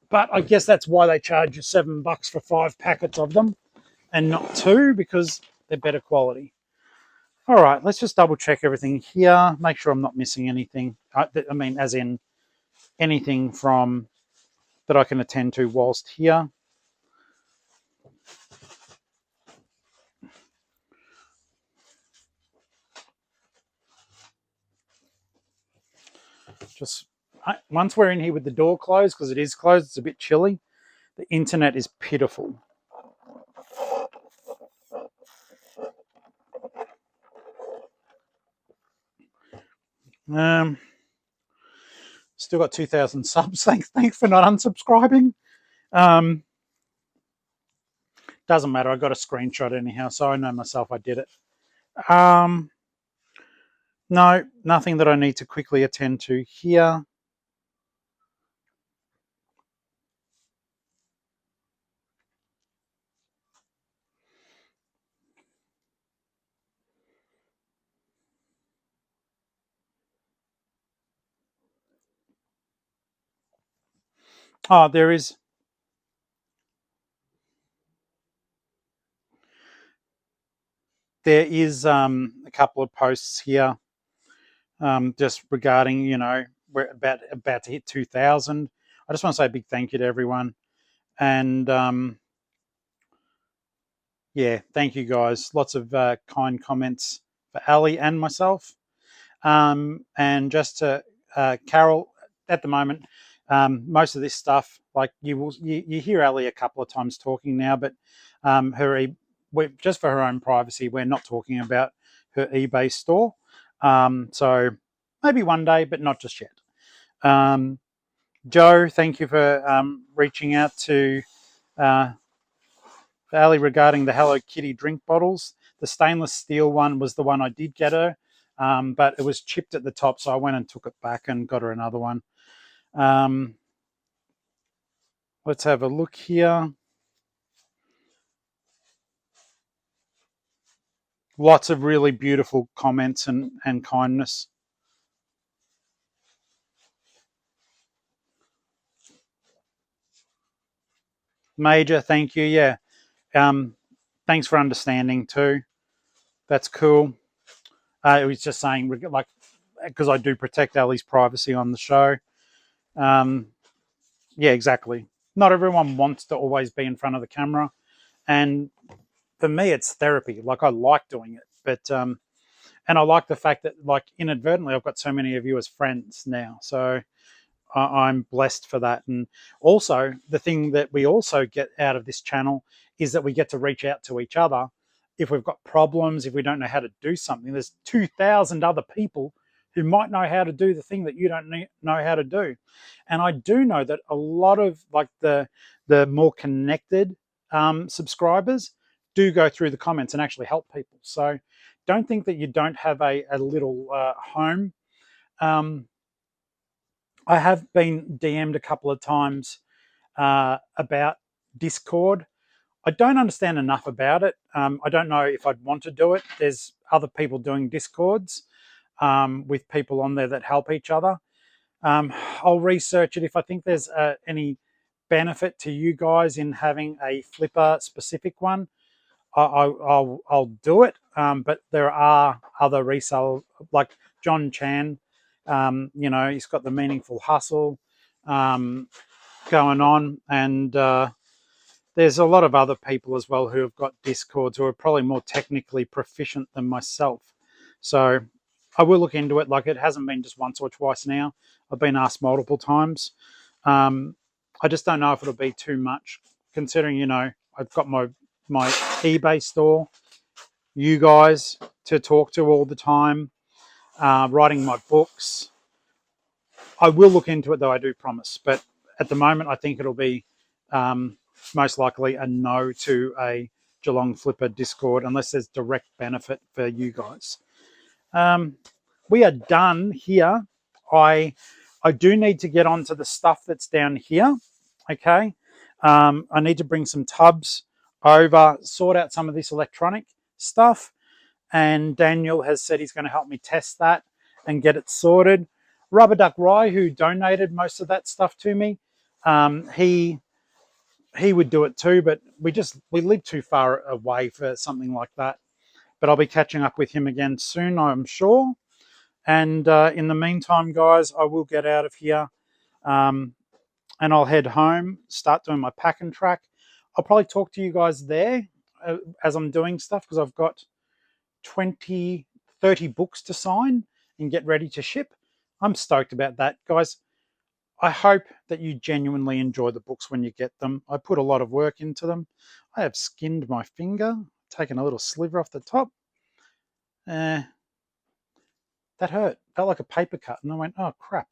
But I guess that's why they charge you $7 for 5 packets of them and not 2, because they're better quality. All right, let's just double check everything here. Make sure I'm not missing anything. I mean, as in anything from that I can attend to whilst here. Just once we're in here with the door closed, because it is closed, it's a bit chilly. The internet is pitiful. Still got 2,000 subs. Thanks for not unsubscribing. Doesn't matter. I got a screenshot anyhow, so I know myself I did it. No, nothing that I need to quickly attend to here. Oh, there is a couple of posts here just regarding, we're about to hit 2,000. I just want to say a big thank you to everyone. And yeah, thank you guys. Lots of kind comments for Ali and myself. And just to Carol, at the moment, most of this stuff, like you hear Ali a couple of times talking now, but just for her own privacy, we're not talking about her eBay store. So maybe one day, but not just yet. Joe, thank you for reaching out to Ali regarding the Hello Kitty drink bottles. The stainless steel one was the one I did get her, but it was chipped at the top, so I went and took it back and got her another one. Let's have a look here. Lots of really beautiful comments and kindness. Major, thank you. Yeah. Thanks for understanding too. That's cool. It was just saying, like, because I do protect Ali's privacy on the show. Yeah, exactly. Not everyone wants to always be in front of the camera. And for me, it's therapy. Like, I like doing it. But And I like the fact that, like, inadvertently, I've got so many of you as friends now. So I'm blessed for that. And also, the thing that we also get out of this channel is that we get to reach out to each other. If we've got problems, if we don't know how to do something, there's 2,000 other people who might know how to do the thing that you don't know how to do. And I do know that a lot of, like, the more connected subscribers do go through the comments and actually help people. So don't think that you don't have a little home. I have been DM'd a couple of times about Discord. I don't understand enough about it. I don't know if I'd want to do it. There's other people doing Discords with people on there that help each other. I'll research it. If I think there's any benefit to you guys in having a Flipper specific one, I'll do it. But there are other resellers like John Chan. You know, he's got the Meaningful Hustle going on, and there's a lot of other people as well who have got Discords who are probably more technically proficient than myself. So I will look into it. Like, it hasn't been just once or twice now. I've been asked multiple times. I just don't know if it'll be too much, considering, you know, I've got my eBay store, you guys to talk to all the time, writing my books. I will look into it, though, I do promise. But at the moment, I think it'll be most likely a no to a Geelong-Flipper Discord, unless there's direct benefit for you guys. We are done here. I do need to get onto the stuff that's down here. Okay. I need to bring some tubs over, sort out some of this electronic stuff. And Daniel has said he's going to help me test that and get it sorted. Rubber Duck Rye, who donated most of that stuff to me, he would do it too, but we live too far away for something like that. But I'll be catching up with him again soon, I'm sure. And in the meantime, guys, I will get out of here and I'll head home, start doing my pack and track. I'll probably talk to you guys there as I'm doing stuff, because I've got 20, 30 books to sign and get ready to ship. I'm stoked about that, guys. I hope that you genuinely enjoy the books when you get them. I put a lot of work into them. I have skinned my finger, taken a little sliver off the top. That hurt. Felt like a paper cut, and I went, oh crap.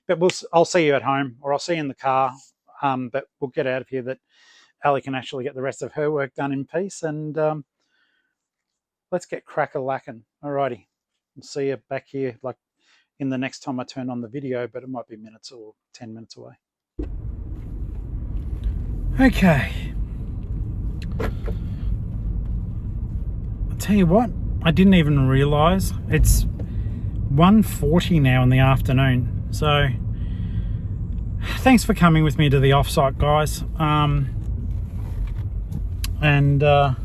But I'll see you at home, or I'll see you in the car. But we'll get out of here that Ali can actually get the rest of her work done in peace, and let's get crack-a-lacking. Alrighty, I'll see you back here like in the next time I turn on the video, but it might be minutes or 10 minutes away. Okay. I'll tell you what, I didn't even realise it's 1:40 now in the afternoon. So thanks for coming with me to the offsite, guys. And I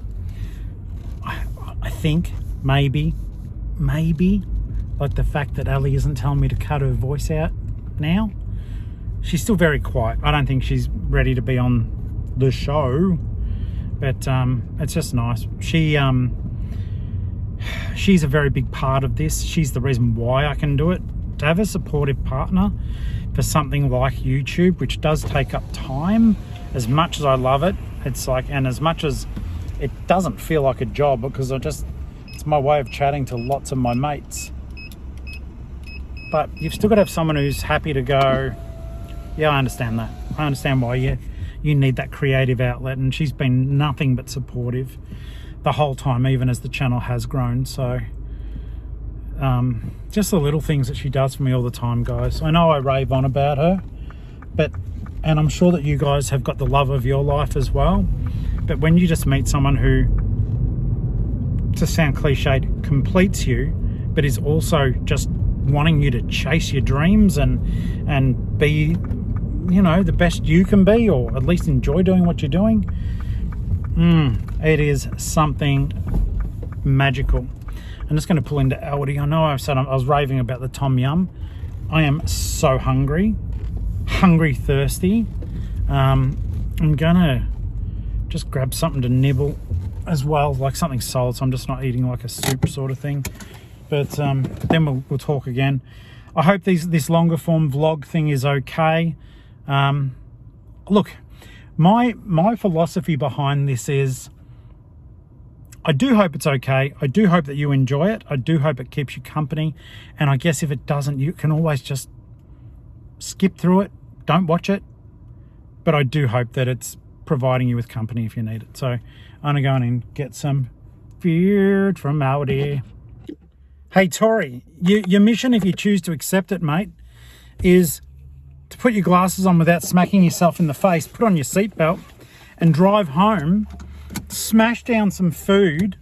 think maybe like the fact that Ali isn't telling me to cut her voice out now. She's still very quiet. I don't think she's ready to be on the show, but it's just nice. She's a very big part of this. She's the reason why I can do it. To have a supportive partner for something like YouTube, which does take up time, as much as I love it, it's like, and as much as it doesn't feel like a job, because it's my way of chatting to lots of my mates. But you've still got to have someone who's happy to go, yeah, I understand that. I understand why you need that creative outlet. And she's been nothing but supportive the whole time, even as the channel has grown. So just the little things that she does for me all the time, guys. I know I rave on about her, and I'm sure that you guys have got the love of your life as well. But when you just meet someone who, to sound cliched, completes you, but is also just wanting you to chase your dreams and be, you know, the best you can be, or at least enjoy doing what you're doing, it is something magical. I'm just going to pull into Aldi. I know I've said I was raving about the Tom Yum. I am so hungry, thirsty. I'm going to just grab something to nibble as well, like something solid, so I'm just not eating like a soup sort of thing. but then we'll talk again. I hope this longer form vlog thing is okay. Look, my philosophy behind this is, I do hope it's okay. I do hope that you enjoy it. I do hope it keeps you company. And I guess if it doesn't, you can always just skip through it. Don't watch it. But I do hope that it's providing you with company if you need it. So I'm going to go in and get some food from Aldi. Hey, Tori, your mission, if you choose to accept it, mate, is to put your glasses on without smacking yourself in the face, put on your seatbelt and drive home, smash down some food,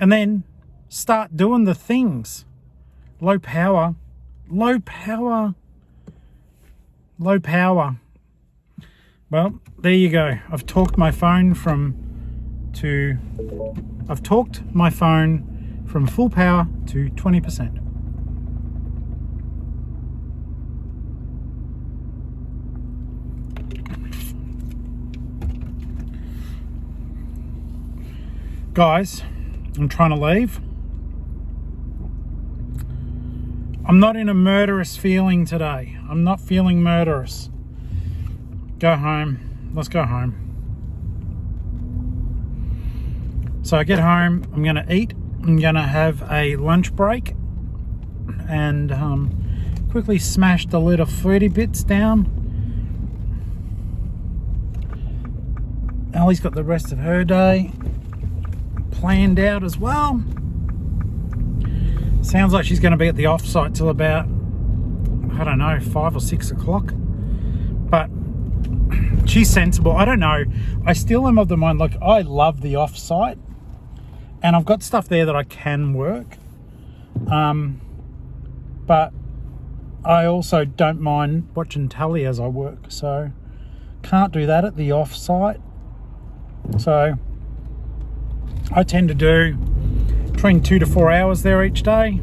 and then start doing the things. Low power. Low power. Low power. Well, there you go. I've talked my phone from full power to 20%. Guys, I'm trying to leave. I'm not in a murderous feeling today. I'm not feeling murderous. Go home. Let's go home. So I get home, I'm going to eat. I'm going to have a lunch break and quickly smash the little fruity bits down. Ellie's got the rest of her day planned out as well. Sounds like she's going to be at the offsite till about, I don't know, 5 or 6 o'clock. But she's sensible. I don't know. I still am of the mind, like, I love the offsite, and I've got stuff there that I can work. But I also don't mind watching telly as I work, so can't do that at the offsite. So I tend to do between 2 to 4 hours there each day.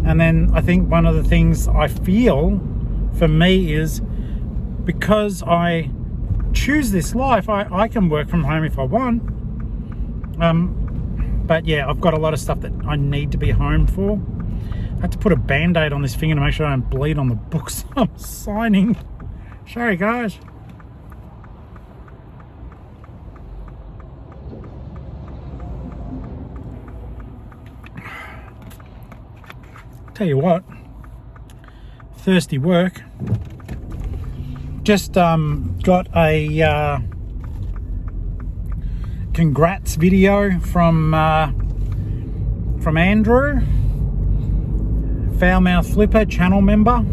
And then I think one of the things I feel for me is, because I choose this life, I can work from home if I want. But yeah, I've got a lot of stuff that I need to be home for. I had to put a band-aid on this finger to make sure I don't bleed on the books I'm signing. Sorry, guys. Tell you what, thirsty work. Just got a congrats video from Andrew, Geelong-Flipper channel member.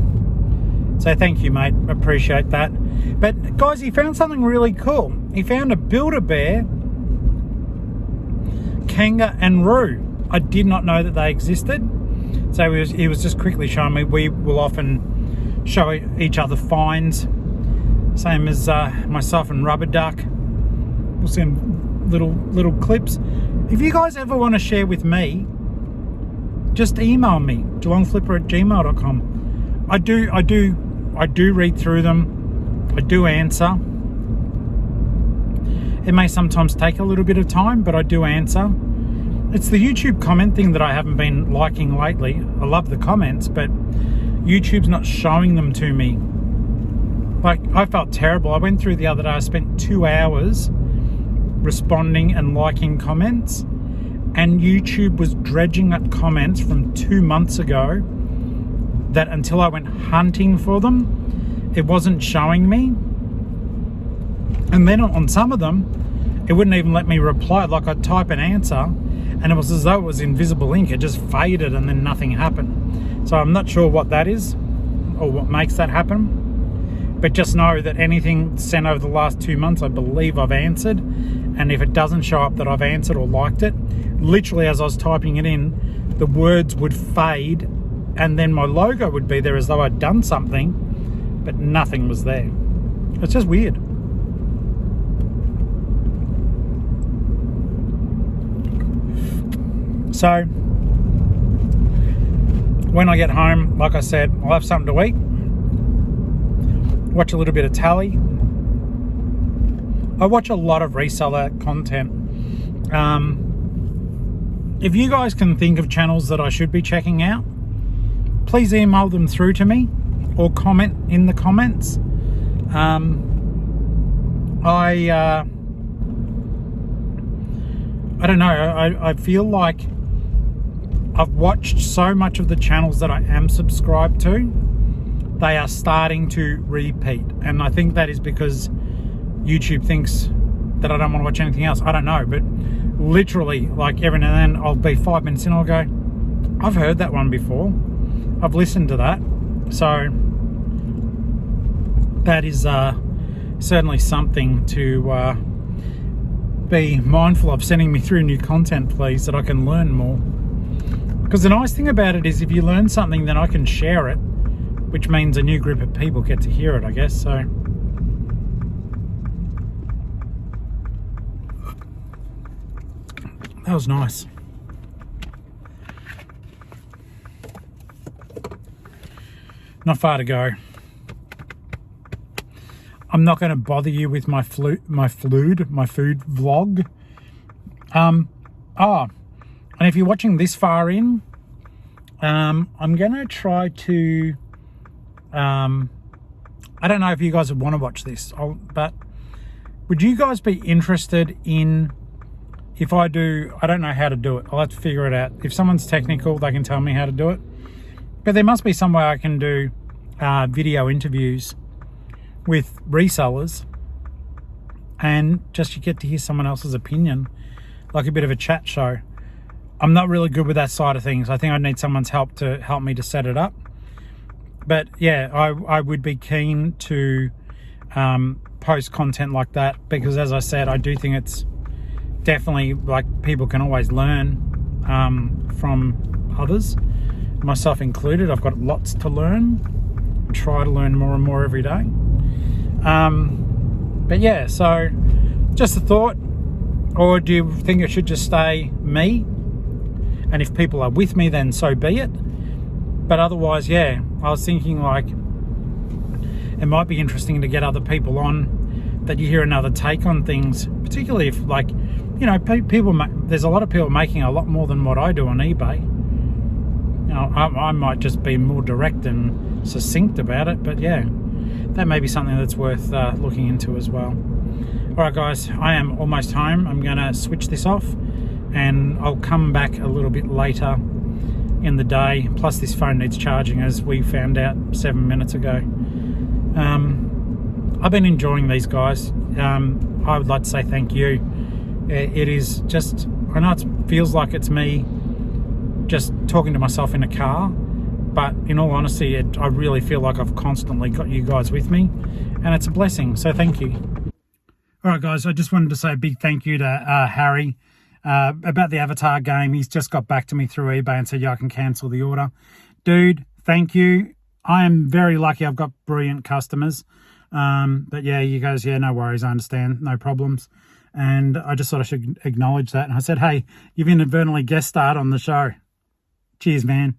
So thank you, mate. Appreciate that. But guys, he found something really cool. He found a Build-A-Bear Kanga and Roo. I did not know that they existed. So he was just quickly showing me. We will often show each other finds. Same as myself and Rubber Duck. We'll send little clips. If you guys ever want to share with me, just email me, Geelong-Flipper@gmail.com. I do read through them. I do answer. It may sometimes take a little bit of time, but I do answer. It's the YouTube comment thing that I haven't been liking lately. I love the comments, but YouTube's not showing them to me. Like, I felt terrible. I went through the other day, I spent 2 hours responding and liking comments, and YouTube was dredging up comments from 2 months ago that, until I went hunting for them, it wasn't showing me. And then on some of them, it wouldn't even let me reply. Like, I'd type an answer and it was as though it was invisible ink. It just faded and then nothing happened. So I'm not sure what that is or what makes that happen. But just know that anything sent over the last 2 months, I believe I've answered. And if it doesn't show up that I've answered or liked it, literally as I was typing it in, the words would fade and then my logo would be there as though I'd done something, but nothing was there. It's just weird. So when I get home, like I said, I'll have something to eat, watch a little bit of tally. I watch a lot of reseller content. if you guys can think of channels that I should be checking out, please email them through to me or comment in the comments. I don't know, I feel like I've watched so much of the channels that I am subscribed to, they are starting to repeat. And I think that is because YouTube thinks that I don't want to watch anything else. I don't know, but literally, like every now and then I'll be 5 minutes in, I'll go, I've heard that one before. I've listened to that. So that is certainly something to be mindful of. Sending me through new content, please, that I can learn more. Because the nice thing about it is if you learn something, then I can share it, which means a new group of people get to hear it, I guess. So that was nice. Not far to go. I'm not going to bother you with my food vlog. And if you're watching this far in, I'm going to try to, I don't know if you guys would want to watch this, but would you guys be interested in, if I don't know how to do it. I'll have to figure it out. If someone's technical, they can tell me how to do it. But there must be some way I can do video interviews with resellers, and just you get to hear someone else's opinion, like a bit of a chat show. I'm not really good with that side of things. I think I need someone's help to help me to set it up. But yeah, I would be keen to post content like that, because as I said, I do think it's definitely, like, people can always learn from others, myself included. I've got lots to learn. Try to learn more and more every day. But yeah, so just a thought. Or do you think it should just stay me? And if people are with me, then so be it. But otherwise, yeah, I was thinking, like, it might be interesting to get other people on, that you hear another take on things, particularly if, like, you know, there's a lot of people making a lot more than what I do on eBay. You know, I might just be more direct and succinct about it, but yeah, that may be something that's worth looking into as well. All right, guys, I am almost home. I'm going to switch this off, and I'll come back a little bit later in the day. Plus, this phone needs charging, as we found out 7 minutes ago. I've been enjoying these guys. I would like to say thank you. It is just, I know it feels like it's me just talking to myself in a car, but in all honesty, I really feel like I've constantly got you guys with me, and it's a blessing, so thank you. All right, guys, I just wanted to say a big thank you to Harry about the Avatar game. He's just got back to me through eBay and said, yeah, I can cancel the order. Dude, thank you. I am very lucky. I've got brilliant customers. But yeah, you guys, yeah, no worries. I understand. No problems. And I just thought I should acknowledge that. And I said, hey, you've inadvertently guest starred on the show. Cheers, man.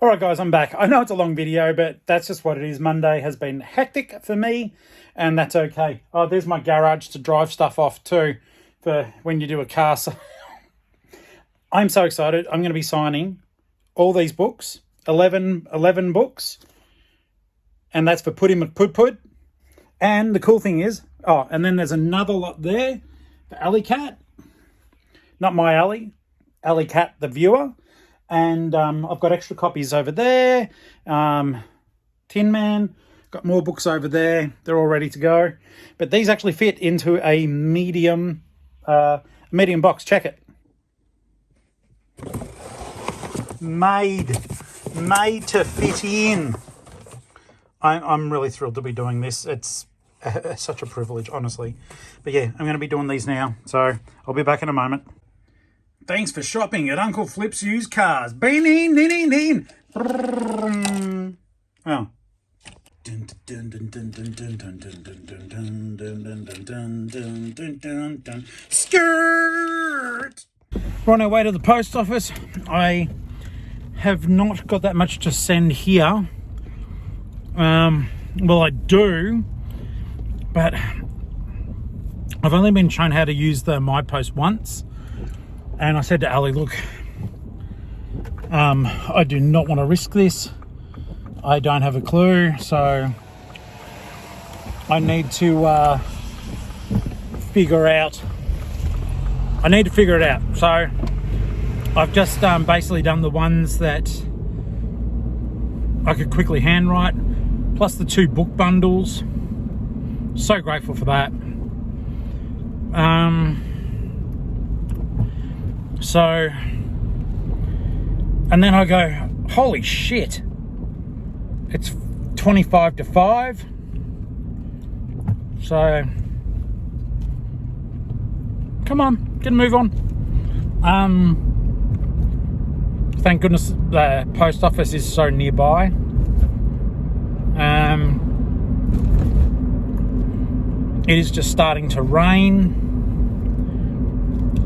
All right, guys, I'm back. I know it's a long video, but that's just what it is. Monday has been hectic for me, and that's okay. Oh, there's my garage to drive stuff off too for when you do a car sale. I'm so excited. I'm going to be signing all these books, 11 books, and that's for Putty McPut. And the cool thing is, oh, and then there's another lot there for Alley Cat. Not my Alley, Alley Cat, the viewer. And I've got extra copies over there. Tin Man, got more books over there. They're all ready to go. But these actually fit into a medium box. Check it. Made to fit in. I'm really thrilled to be doing this. It's such a privilege, honestly. But yeah, I'm going to be doing these now. So I'll be back in a moment. Thanks for shopping at Uncle Flip's Used Cars. Oh. Skirt! We're on our way to the post office. I have not got that much to send here. Well, I do, but I've only been shown how to use the My Post once. And I said to Ali, look, I do not want to risk this. I don't have a clue, so I need to figure it out. So I've just basically done the ones that I could quickly handwrite, plus the 2 book bundles. So grateful for that. So, and then I go, holy shit, it's 25 to 5. So, come on, get a move on. Thank goodness the post office is so nearby. It is just starting to rain.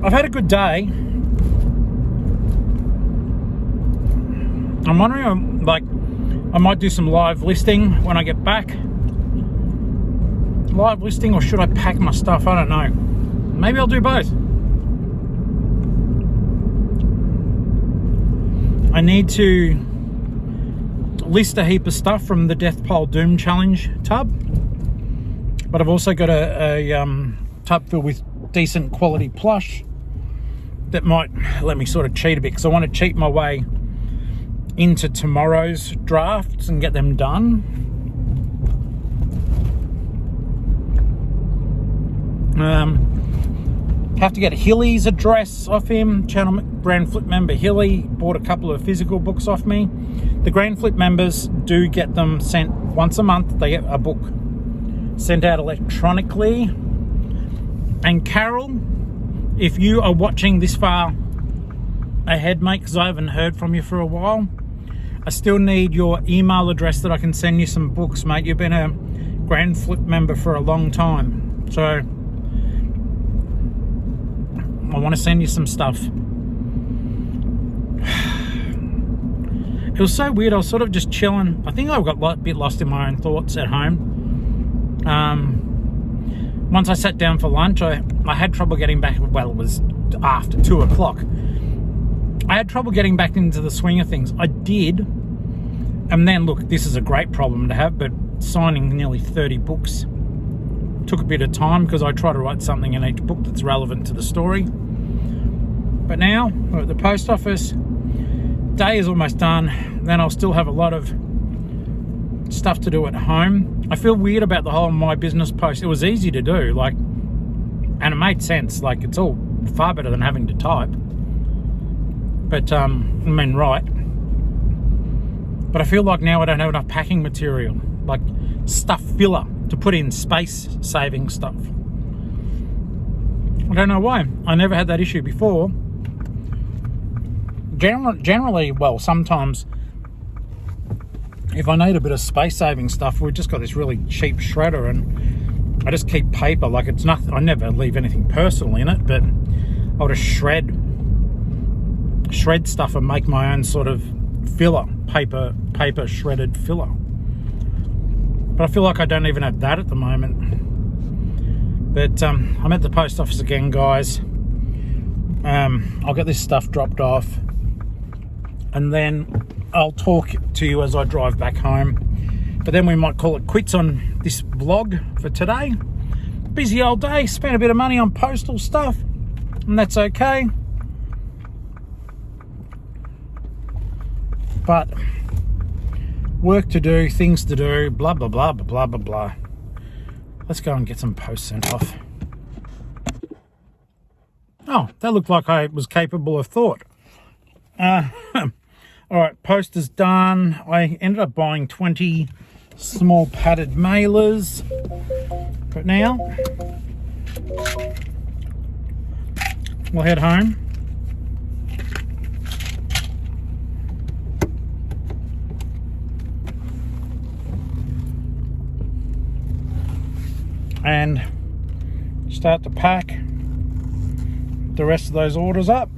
I've had a good day. I'm wondering, like, I might do some live listing when I get back. Live listing, or should I pack my stuff? I don't know. Maybe I'll do both. I need to list a heap of stuff from the Death Pile Doom Challenge tub. But I've also got a tub filled with decent quality plush that might let me sort of cheat a bit, because I want to cheat my way into tomorrow's drafts and get them done. Have to get Hilly's address off him. Channel Grand Flip member Hilly bought a couple of physical books off me. The Grand Flip members do get them sent once a month. They get a book sent out electronically. And Carol, if you are watching this far ahead, mate, because I haven't heard from you for a while, I still need your email address that I can send you some books, mate. You've been a Grand Flip member for a long time, so I want to send you some stuff. It was so weird. I was sort of just chilling. I think I got a bit lost in my own thoughts at home. Once I sat down for lunch, I had trouble getting back. Well, it was after 2 o'clock. I had trouble getting back into the swing of things. I did. And then, look, this is a great problem to have, but signing nearly 30 books took a bit of time, because I try to write something in each book that's relevant to the story. But now, we're at the post office. Day is almost done. Then I'll still have a lot of stuff to do at home. I feel weird about the whole My Business post. It was easy to do, like, and it made sense. Like, it's all far better than having to type. But, I mean, right. But I feel like now I don't have enough packing material, like stuff filler to put in, space-saving stuff. I don't know why. I never had that issue before. Generally, well, sometimes if I need a bit of space-saving stuff, we've just got this really cheap shredder, and I just keep paper. Like, it's nothing. I never leave anything personal in it, but I'll just shred stuff and make my own sort of filler, paper shredded filler. But I feel like I don't even have that at the moment. But I'm at the post office again, guys. I'll get this stuff dropped off, and then I'll talk to you as I drive back home. But then we might call it quits on this vlog for today. Busy old day, spent a bit of money on postal stuff, and that's okay. But work to do, things to do, blah, blah, blah, blah, blah, blah. Let's go and get some posts sent off. Oh, that looked like I was capable of thought. All right, post is done. I ended up buying 20 small padded mailers. But now, we'll head home. And start to pack the rest of those orders up.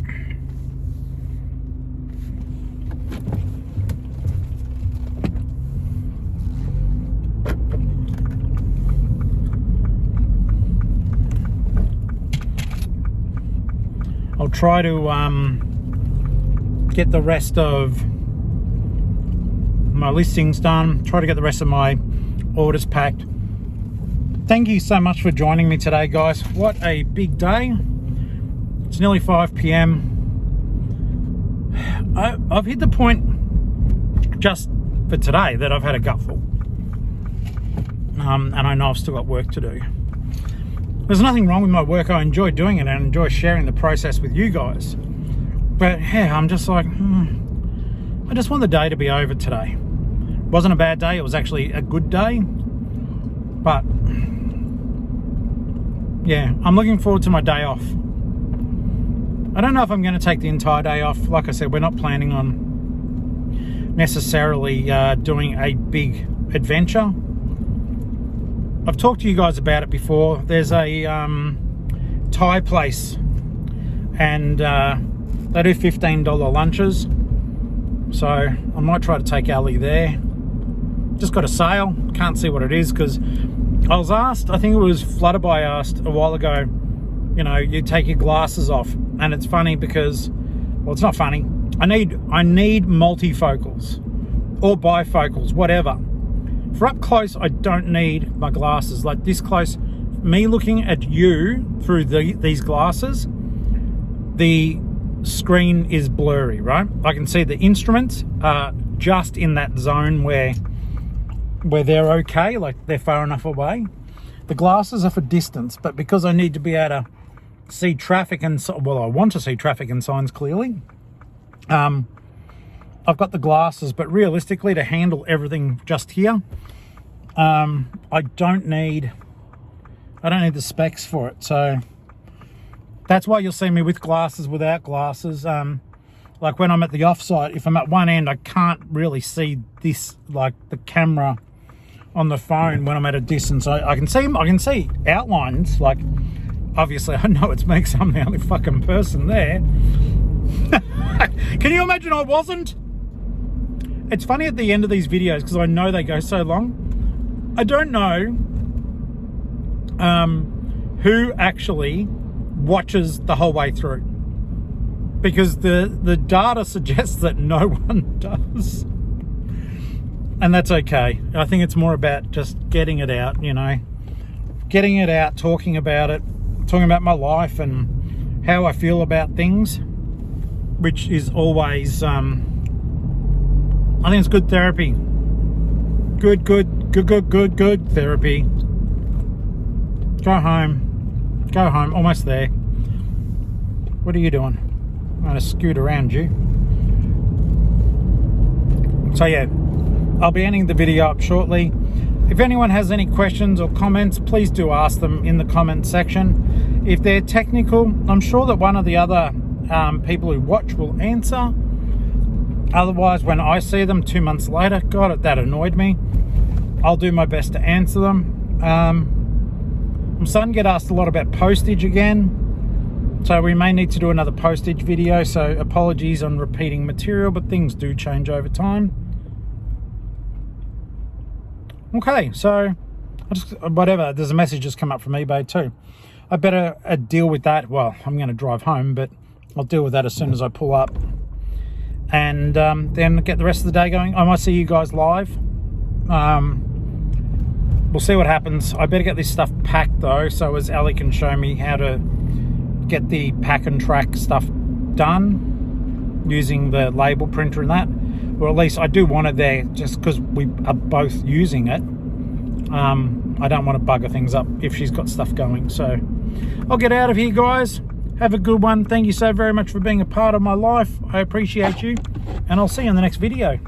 I'll try to get the rest of my listings done, try to get the rest of my orders packed. Thank you so much for joining me today, guys. What a big day. It's nearly 5 p.m. I've hit the point just for today that I've had a gutful. And I know I've still got work to do. There's nothing wrong with my work. I enjoy doing it and I enjoy sharing the process with you guys. But yeah, I'm just like, I just want the day to be over today. It wasn't a bad day. It was actually a good day. But yeah, I'm looking forward to my day off. I don't know if I'm going to take the entire day off. Like I said, we're not planning on necessarily doing a big adventure. I've talked to you guys about it before. There's a Thai place, and they do $15 lunches. So I might try to take Ali there. Just got a sale. Can't see what it is because I was asked, I think it was Flutterby asked a while ago, you know, you take your glasses off. And it's funny because, well, it's not funny. I need multifocals or bifocals, whatever. For up close, I don't need my glasses. Like this close, me looking at you through these glasses, the screen is blurry, right? I can see the instruments are just in that zone where they're okay, like they're far enough away. The glasses are for distance, but because I need to be able to see traffic and, well, I want to see traffic and signs clearly, I've got the glasses, but realistically to handle everything just here, I don't need the specs for it. So that's why you'll see me with glasses, without glasses. Like when I'm at the offsite, if I'm at one end, I can't really see this, like the camera on the phone when I'm at a distance. I can see outlines. Like obviously I know it's me because I'm the only fucking person there. Can you imagine I wasn't? It's funny at the end of these videos because I know they go so long. I don't know who actually watches the whole way through, because the data suggests that no one does, and that's okay. I think it's more about just getting it out, you know, getting it out, talking about it, talking about my life and how I feel about things, which is always I think it's good therapy. Good therapy. Go home, almost there. What are you doing? I'm gonna scoot around you. So yeah, I'll be ending the video up shortly. If anyone has any questions or comments, please do ask them in the comment section. If they're technical, I'm sure that one of the other people who watch will answer. Otherwise, when I see them 2 months later, God, that annoyed me, I'll do my best to answer them. I'm starting to get asked a lot about postage again, so we may need to do another postage video, so apologies on repeating material, but things do change over time. Okay, so whatever, there's a message just come up from eBay too. I better deal with that. Well, I'm going to drive home, but I'll deal with that as soon as I pull up. And then get the rest of the day going. I might see you guys live. We'll see what happens. I better get this stuff packed though, so as Ali can show me how to get the pack and track stuff done using the label printer and that. Or at least I do want it there just because we are both using it. I don't want to bugger things up if she's got stuff going. So I'll get out of here, guys. Have a good one. Thank you so very much for being a part of my life. I appreciate you, and I'll see you in the next video.